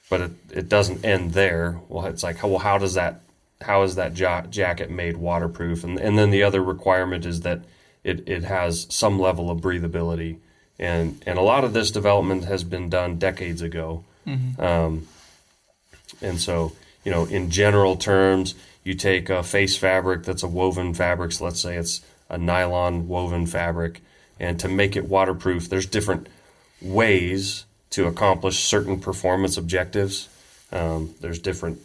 but it doesn't end there. Well, it's like, well, how is that jacket made waterproof? And then the other requirement is that it has some level of breathability. And a lot of this development has been done decades ago. Mm-hmm. And so, in general terms, you take a face fabric that's a woven fabric, so let's say it's a nylon woven fabric, and to make it waterproof, there's different ways to accomplish certain performance objectives. There's different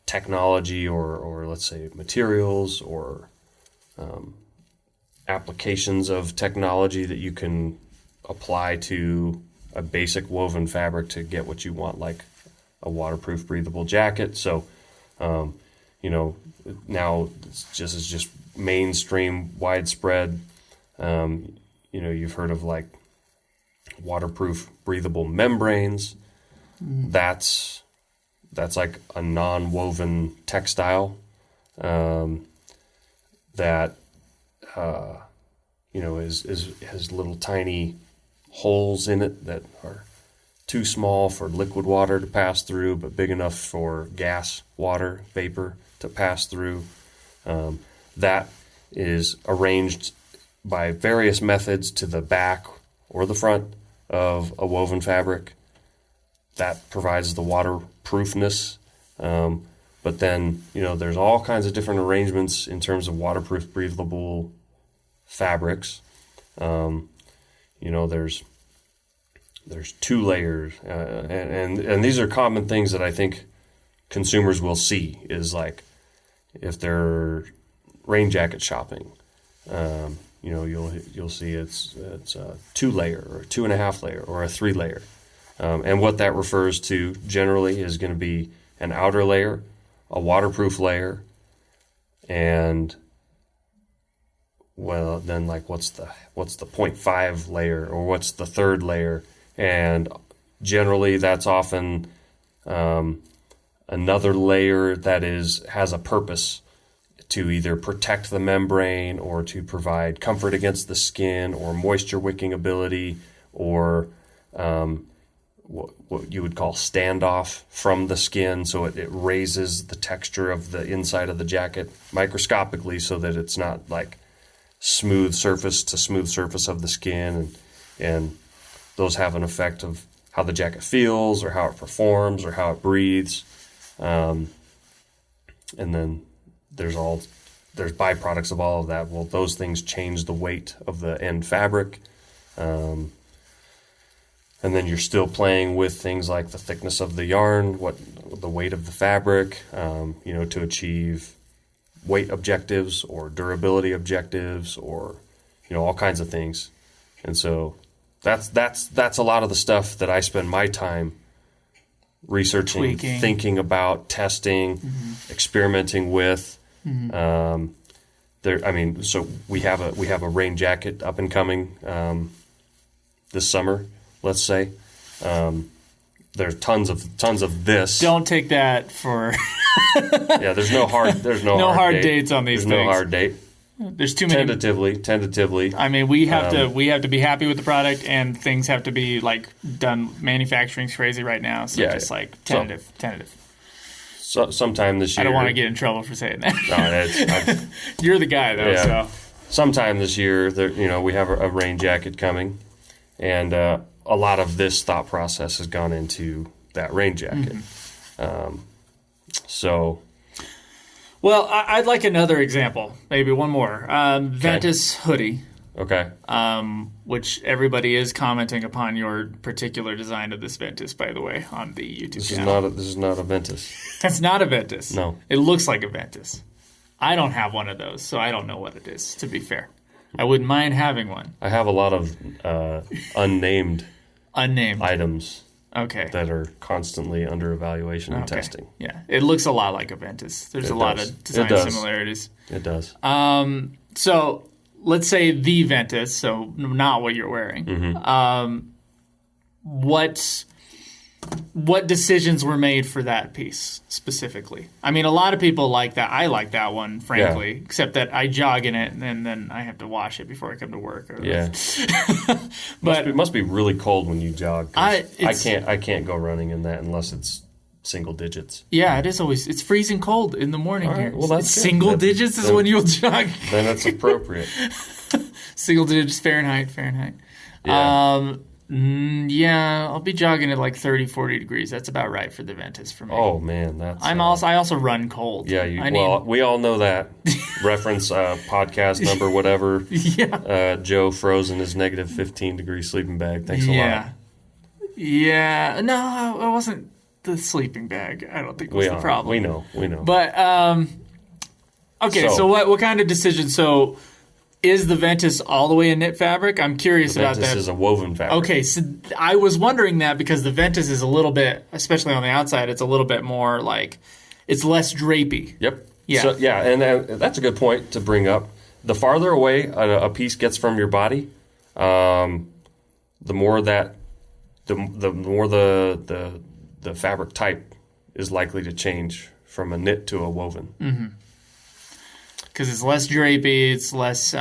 technology or let's say materials or applications of technology that you can apply to a basic woven fabric to get what you want, like a waterproof, breathable jacket. So, now it's just mainstream, widespread. You've heard of like waterproof, breathable membranes. That's like a non-woven textile that has little tiny holes in it that are too small for liquid water to pass through, but big enough for gas, water, vapor to pass through. That is arranged by various methods to the back or the front of a woven fabric. That provides the waterproofness. But then, there's all kinds of different arrangements in terms of waterproof, breathable fabrics. There's 2 layers, and these are common things that I think consumers will see, is like if they're rain jacket shopping, you'll see it's a 2-layer or a 2.5 layer or a 3-layer, and what that refers to generally is going to be an outer layer, a waterproof layer, and then like what's the 0.5 layer or what's the 3rd layer? And generally that's often another layer that has a purpose to either protect the membrane or to provide comfort against the skin or moisture wicking ability or what you would call standoff from the skin, so it raises the texture of the inside of the jacket microscopically so that it's not like smooth surface to smooth surface of the skin, and those have an effect of how the jacket feels or how it performs or how it breathes. And then there's byproducts of all of that. Well, those things change the weight of the end fabric. And then you're still playing with things like the thickness of the yarn, the weight of the fabric, to achieve weight objectives or durability objectives or, all kinds of things. And so that's a lot of the stuff that I spend my time researching, tweaking, thinking about, testing, experimenting with. So we have a rain jacket up and coming this summer, let's say. There's tons of this. Don't take that for. Yeah, there's no hard dates on these things. There's no hard date. There's too many. Tentatively. I mean, we have to be happy with the product, and things have to be like done. Manufacturing's crazy right now, so tentative. So sometime this year. I don't want to get in trouble for saying that. No, you're the guy though. Yeah. So sometime this year, we have a rain jacket coming, and a lot of this thought process has gone into that rain jacket. Well, I'd like another example, maybe one more. Ventus Hoodie, Okay. which everybody is commenting upon your particular design of this Ventus, by the way, on the YouTube channel. This is not a Ventus. That's not a Ventus. No. It looks like a Ventus. I don't have one of those, so I don't know what it is, to be fair. I wouldn't mind having one. I have a lot of unnamed items Okay. that are constantly under evaluation and testing. Yeah. It looks a lot like a Ventus. There's a lot of design similarities. It does. So let's say the Ventus, so not what you're wearing. Mm-hmm. What decisions were made for that piece specifically? I mean, a lot of people like that. I like that one, frankly, except that I jog in it and then I have to wash it before I come to work. Yeah. But it must be really cold when you jog. 'Cause I can't go running in that unless it's single digits. Yeah, it is always. It's freezing cold in the morning here. Well, that's good. Single digits is when you'll jog. Then that's appropriate. Single digits Fahrenheit. Yeah. Yeah, I'll be jogging at like 30, 40 degrees. That's about right for the Ventus for me. Oh man, that's. I also run cold. Yeah, we all know that. Reference podcast number whatever. Yeah. Joe froze in his negative 15 degree sleeping bag. Thanks a lot. Yeah. No, it wasn't the sleeping bag. I don't think was the problem. We know. But okay. So what kind of decision? So. Is the Ventus all the way in knit fabric? I'm curious about that. Ventus is a woven fabric. Okay, so I was wondering that because the Ventus is a little bit, especially on the outside, it's a little bit more like, it's less drapey. Yep. Yeah. So, and that's a good point to bring up. The farther away a piece gets from your body, the more the fabric type is likely to change from a knit to a woven. Mm-hmm. Because it's less drapey, it's less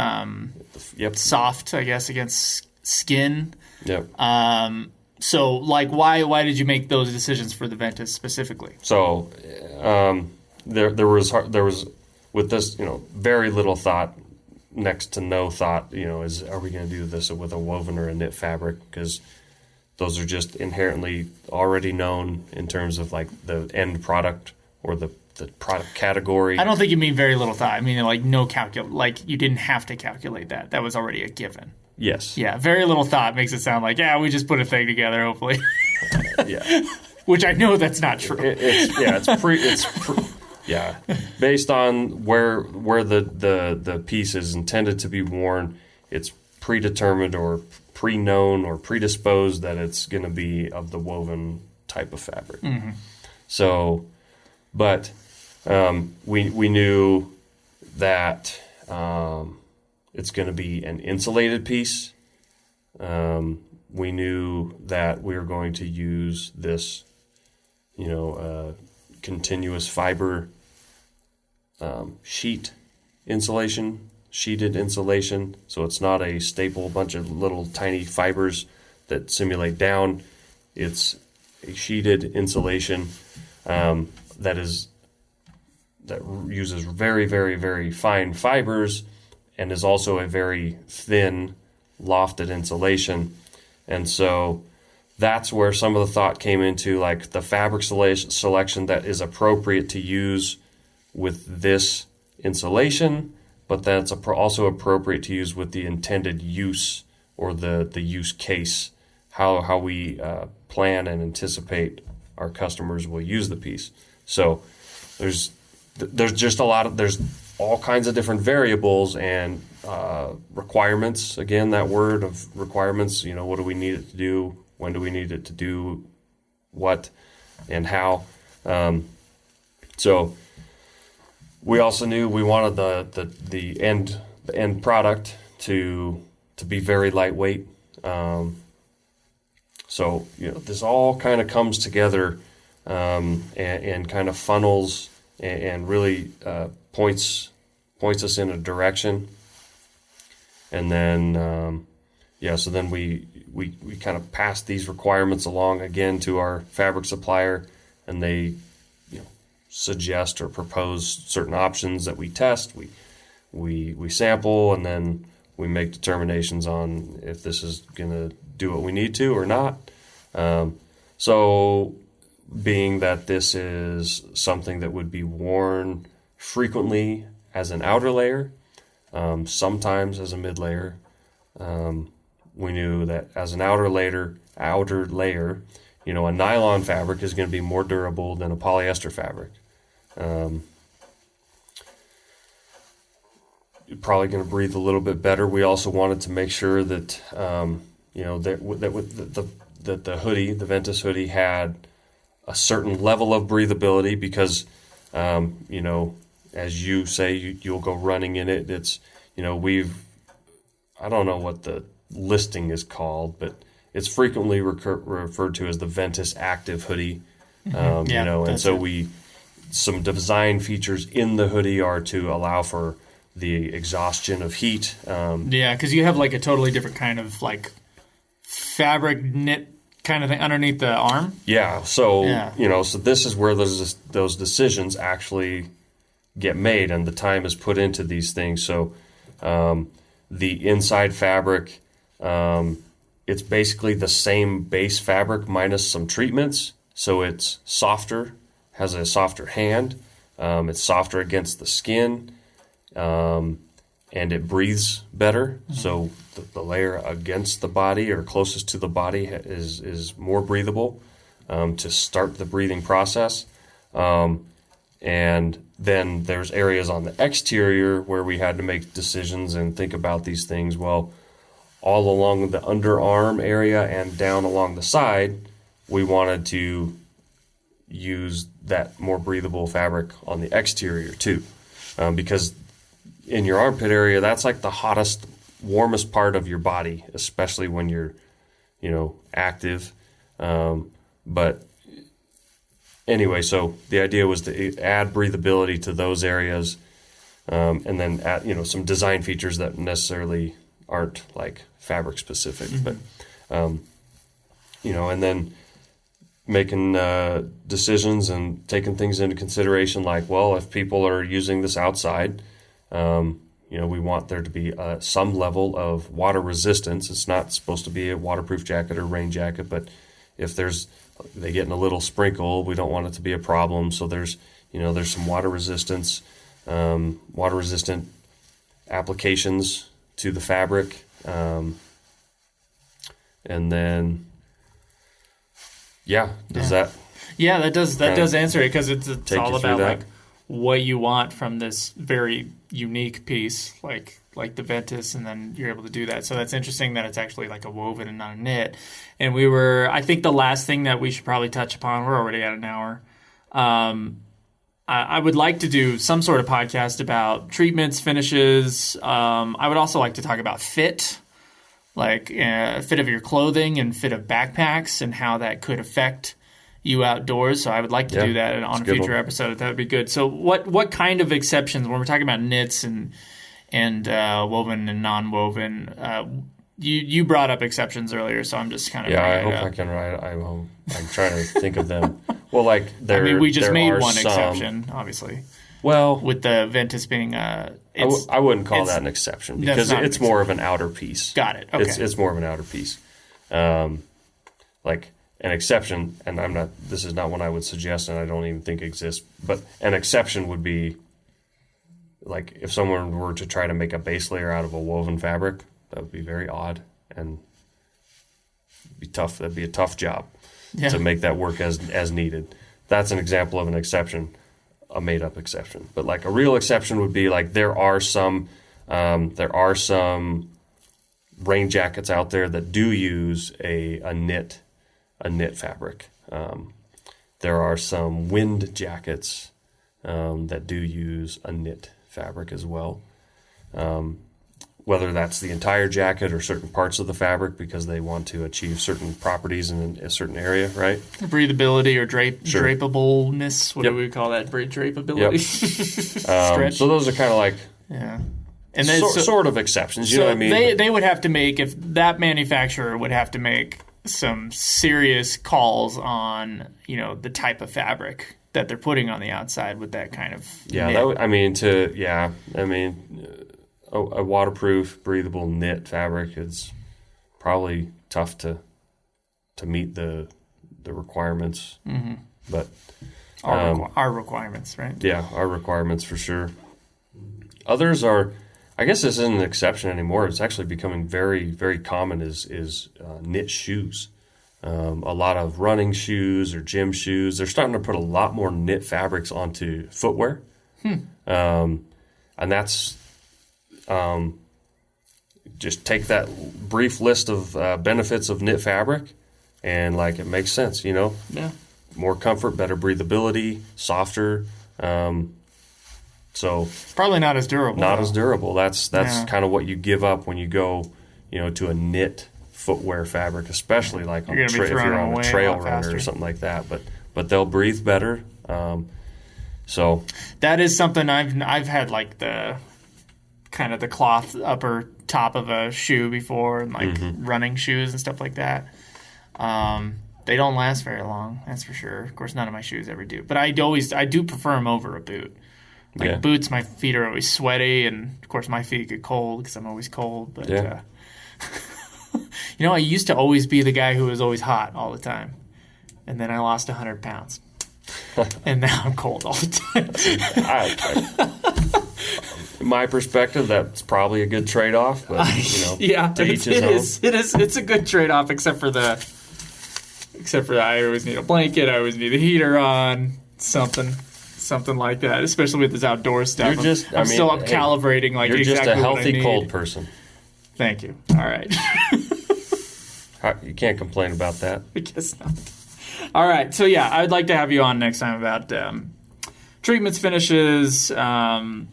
soft, I guess, against skin. Yep. So, like, why did you make those decisions for the Ventus specifically? So, there was with this, very little thought, next to no thought. Are we going to do this with a woven or a knit fabric? Because those are just inherently already known in terms of like the end product or the product category. I don't think you mean very little thought. I mean, like, like you didn't have to calculate that. That was already a given. Yes. Yeah, very little thought makes it sound like, we just put a thing together, hopefully. Yeah. Which I know that's not true. Based on where the piece is intended to be worn, it's predetermined or pre-known or predisposed that it's going to be of the woven type of fabric. Mm-hmm. So, but we knew that it's going to be an insulated piece. We knew that we were going to use this, continuous fiber sheeted insulation. So it's not a staple bunch of little tiny fibers that simulate down. It's a sheeted insulation that uses very, very, very fine fibers and is also a very thin lofted insulation. And so that's where some of the thought came into, like the fabric selection that is appropriate to use with this insulation, but that's also appropriate to use with the intended use or the use case, how we plan and anticipate our customers will use the piece. So there's just there's all kinds of different variables and requirements. Again, that word of requirements, what do we need it to do? When do we need it to do what and how? So we also knew we wanted the end product to be very lightweight. So this all kind of comes together and kind of funnels and really points us in a direction. And then so then we kind of passed these requirements along again to our fabric supplier, and they suggest or propose certain options that we test. We sample, and then we make determinations on if this is going to do what we need to or not. So being that this is something that would be worn frequently as an outer layer, sometimes as a mid layer. We knew that as an outer layer, a nylon fabric is going to be more durable than a polyester fabric. Probably going to breathe a little bit better. We also wanted to make sure that that the hoodie, the Ventus hoodie, had a certain level of breathability because, as you say, you'll go running in it. It's, I don't know what the listing is called, but it's frequently referred to as the Ventus Active hoodie. Some design features in the hoodie are to allow for the exhaustion of heat. Because you have like a totally different kind of like fabric knit kind of thing underneath the arm. So this is where those decisions actually get made, and the time is put into these things. So the inside fabric, it's basically the same base fabric minus some treatments. So it's softer, has a softer hand. It's softer against the skin. And it breathes better. So the layer against the body or closest to the body is more breathable to start the breathing process. And then there's areas on the exterior where we had to make decisions and think about these things. Well, all along the underarm area and down along the side, we wanted to use that more breathable fabric on the exterior too, because in your armpit area, that's like the hottest, warmest part of your body, especially when you're, active. But anyway, so the idea was to add breathability to those areas, and then add, some design features that necessarily aren't like fabric specific, but, and then making decisions and taking things into consideration, like, well, if people are using this outside, we want there to be some level of water resistance. It's not supposed to be a waterproof jacket or rain jacket, but if they get in a little sprinkle, we don't want it to be a problem. So there's some water resistance, water resistant applications to the fabric. And then, that does answer it, because it's all about that? Like what you want from this very unique piece, like the Ventus, and then you're able to do that. So that's interesting that it's actually like a woven and not a knit. And I think the last thing that we should probably touch upon, we're already at an hour. I would like to do some sort of podcast about treatments, finishes. I would also like to talk about fit, like fit of your clothing and fit of backpacks and how that could affect you outdoors. So I would like to do that on a future episode. That would be good. So what kind of exceptions, when we're talking about knits and woven and non-woven, you brought up exceptions earlier, so I'm just kind of I hope I can write. I'm trying to think of them. Well, like we just made one exception, obviously. Well, with the Ventus being I wouldn't call that an exception, because it's more of an outer piece. Got it. Okay. It's more of an outer piece. Like an exception, and this is not one I would suggest, and I don't even think exists, but an exception would be like if someone were to try to make a base layer out of a woven fabric. That would be very odd and be tough. That'd be a tough job to make that work as needed. That's an example of an exception, a made up exception. But like a real exception would be like there are some rain jackets out there that do use a knit fabric. There are some wind jackets that do use a knit fabric as well. Whether that's the entire jacket or certain parts of the fabric, because they want to achieve certain properties in a certain area, right? Breathability or drapableness. What do we call that? Drapability? Stretch. So those are kind of like and then sort of exceptions. You know what I mean? They would have to make, if that manufacturer would have to make some serious calls on, the type of fabric that they're putting on the outside with that kind of a waterproof, breathable knit fabric is probably tough to meet the requirements. Mm-hmm. But Our requirements, right? Yeah, our requirements for sure. Others are, I guess this isn't an exception anymore. It's actually becoming very, very common is knit shoes. A lot of running shoes or gym shoes. They're starting to put a lot more knit fabrics onto footwear. And that's just take that brief list of benefits of knit fabric, and like it makes sense, you know? Yeah. More comfort, better breathability, softer. So probably not as durable. Not as durable. That's kind of what you give up when you go, you know, to a knit footwear fabric, especially like on if you're on a trail runner or something like that. But they'll breathe better. So that is something I've had, like the kind of the cloth upper top of a shoe before, and like running shoes and stuff like that. They don't last very long, that's for sure. Of course, none of my shoes ever do. But I do prefer them over a boot. Like boots, my feet are always sweaty, and of course my feet get cold because I'm always cold. But you know, I used to always be the guy who was always hot all the time, and then I lost 100 pounds, and now I'm cold all the time. In my perspective, that's probably a good trade-off. But you know, to each his own. It's a good trade-off, except for I always need a blanket, I always need a heater on, something like that, especially with this outdoor stuff. I'm still calibrating like you're exactly just a what I healthy need. cold person. Thank you. All right. You can't complain about that. I guess not. All right. So yeah, I would like to have you on next time about treatments, finishes, and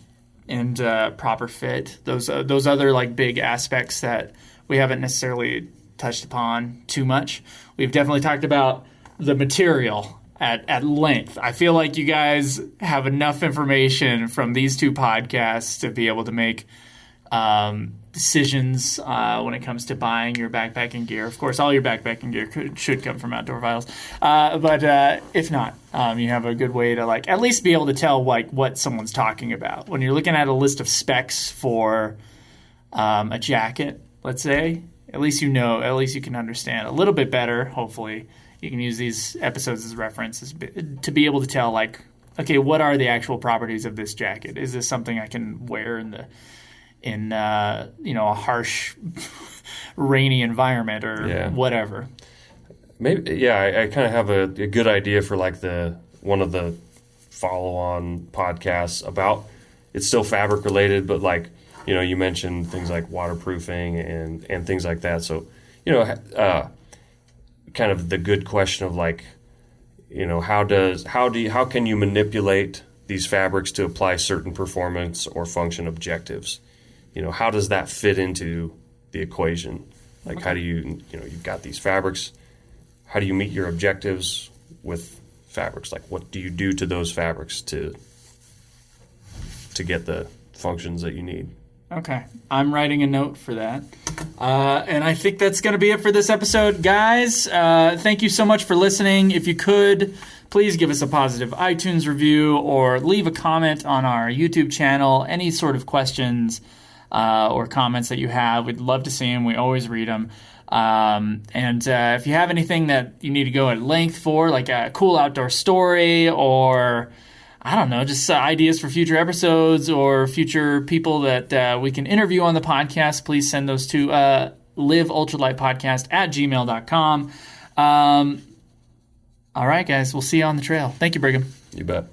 proper fit. Those other like big aspects that we haven't necessarily touched upon too much. We've definitely talked about the material at length. I feel like you guys have enough information from these two podcasts to be able to make decisions when it comes to buying your backpacking gear. Of course, all your backpacking gear should come from Outdoor Vitals. But if not, you have a good way to like at least be able to tell like what someone's talking about. When you're looking at a list of specs for a jacket, let's say, at least you know, at least you can understand a little bit better, hopefully. You can use these episodes as references to be able to tell, like, okay, what are the actual properties of this jacket? Is this something I can wear in a harsh, rainy environment or whatever? Maybe, I kind of have a good idea for like one of the follow-on podcasts about. It's still fabric related, but like, you know, you mentioned things like waterproofing and things like that. So, you know, kind of the good question of like, you know, how can you manipulate these fabrics to apply certain performance or function objectives? You know, how does that fit into the equation? Like, how do you've got these fabrics, how do you meet your objectives with fabrics? Like, what do you do to those fabrics to get the functions that you need? Okay. I'm writing a note for that. And I think that's going to be it for this episode. Guys, thank you so much for listening. If you could, please give us a positive iTunes review or leave a comment on our YouTube channel. Any sort of questions or comments that you have, we'd love to see them. We always read them. And if you have anything that you need to go at length for, like a cool outdoor story or I don't know, just ideas for future episodes or future people that we can interview on the podcast, please send those to liveultralightpodcast@gmail.com. All right, guys, we'll see you on the trail. Thank you, Brigham. You bet.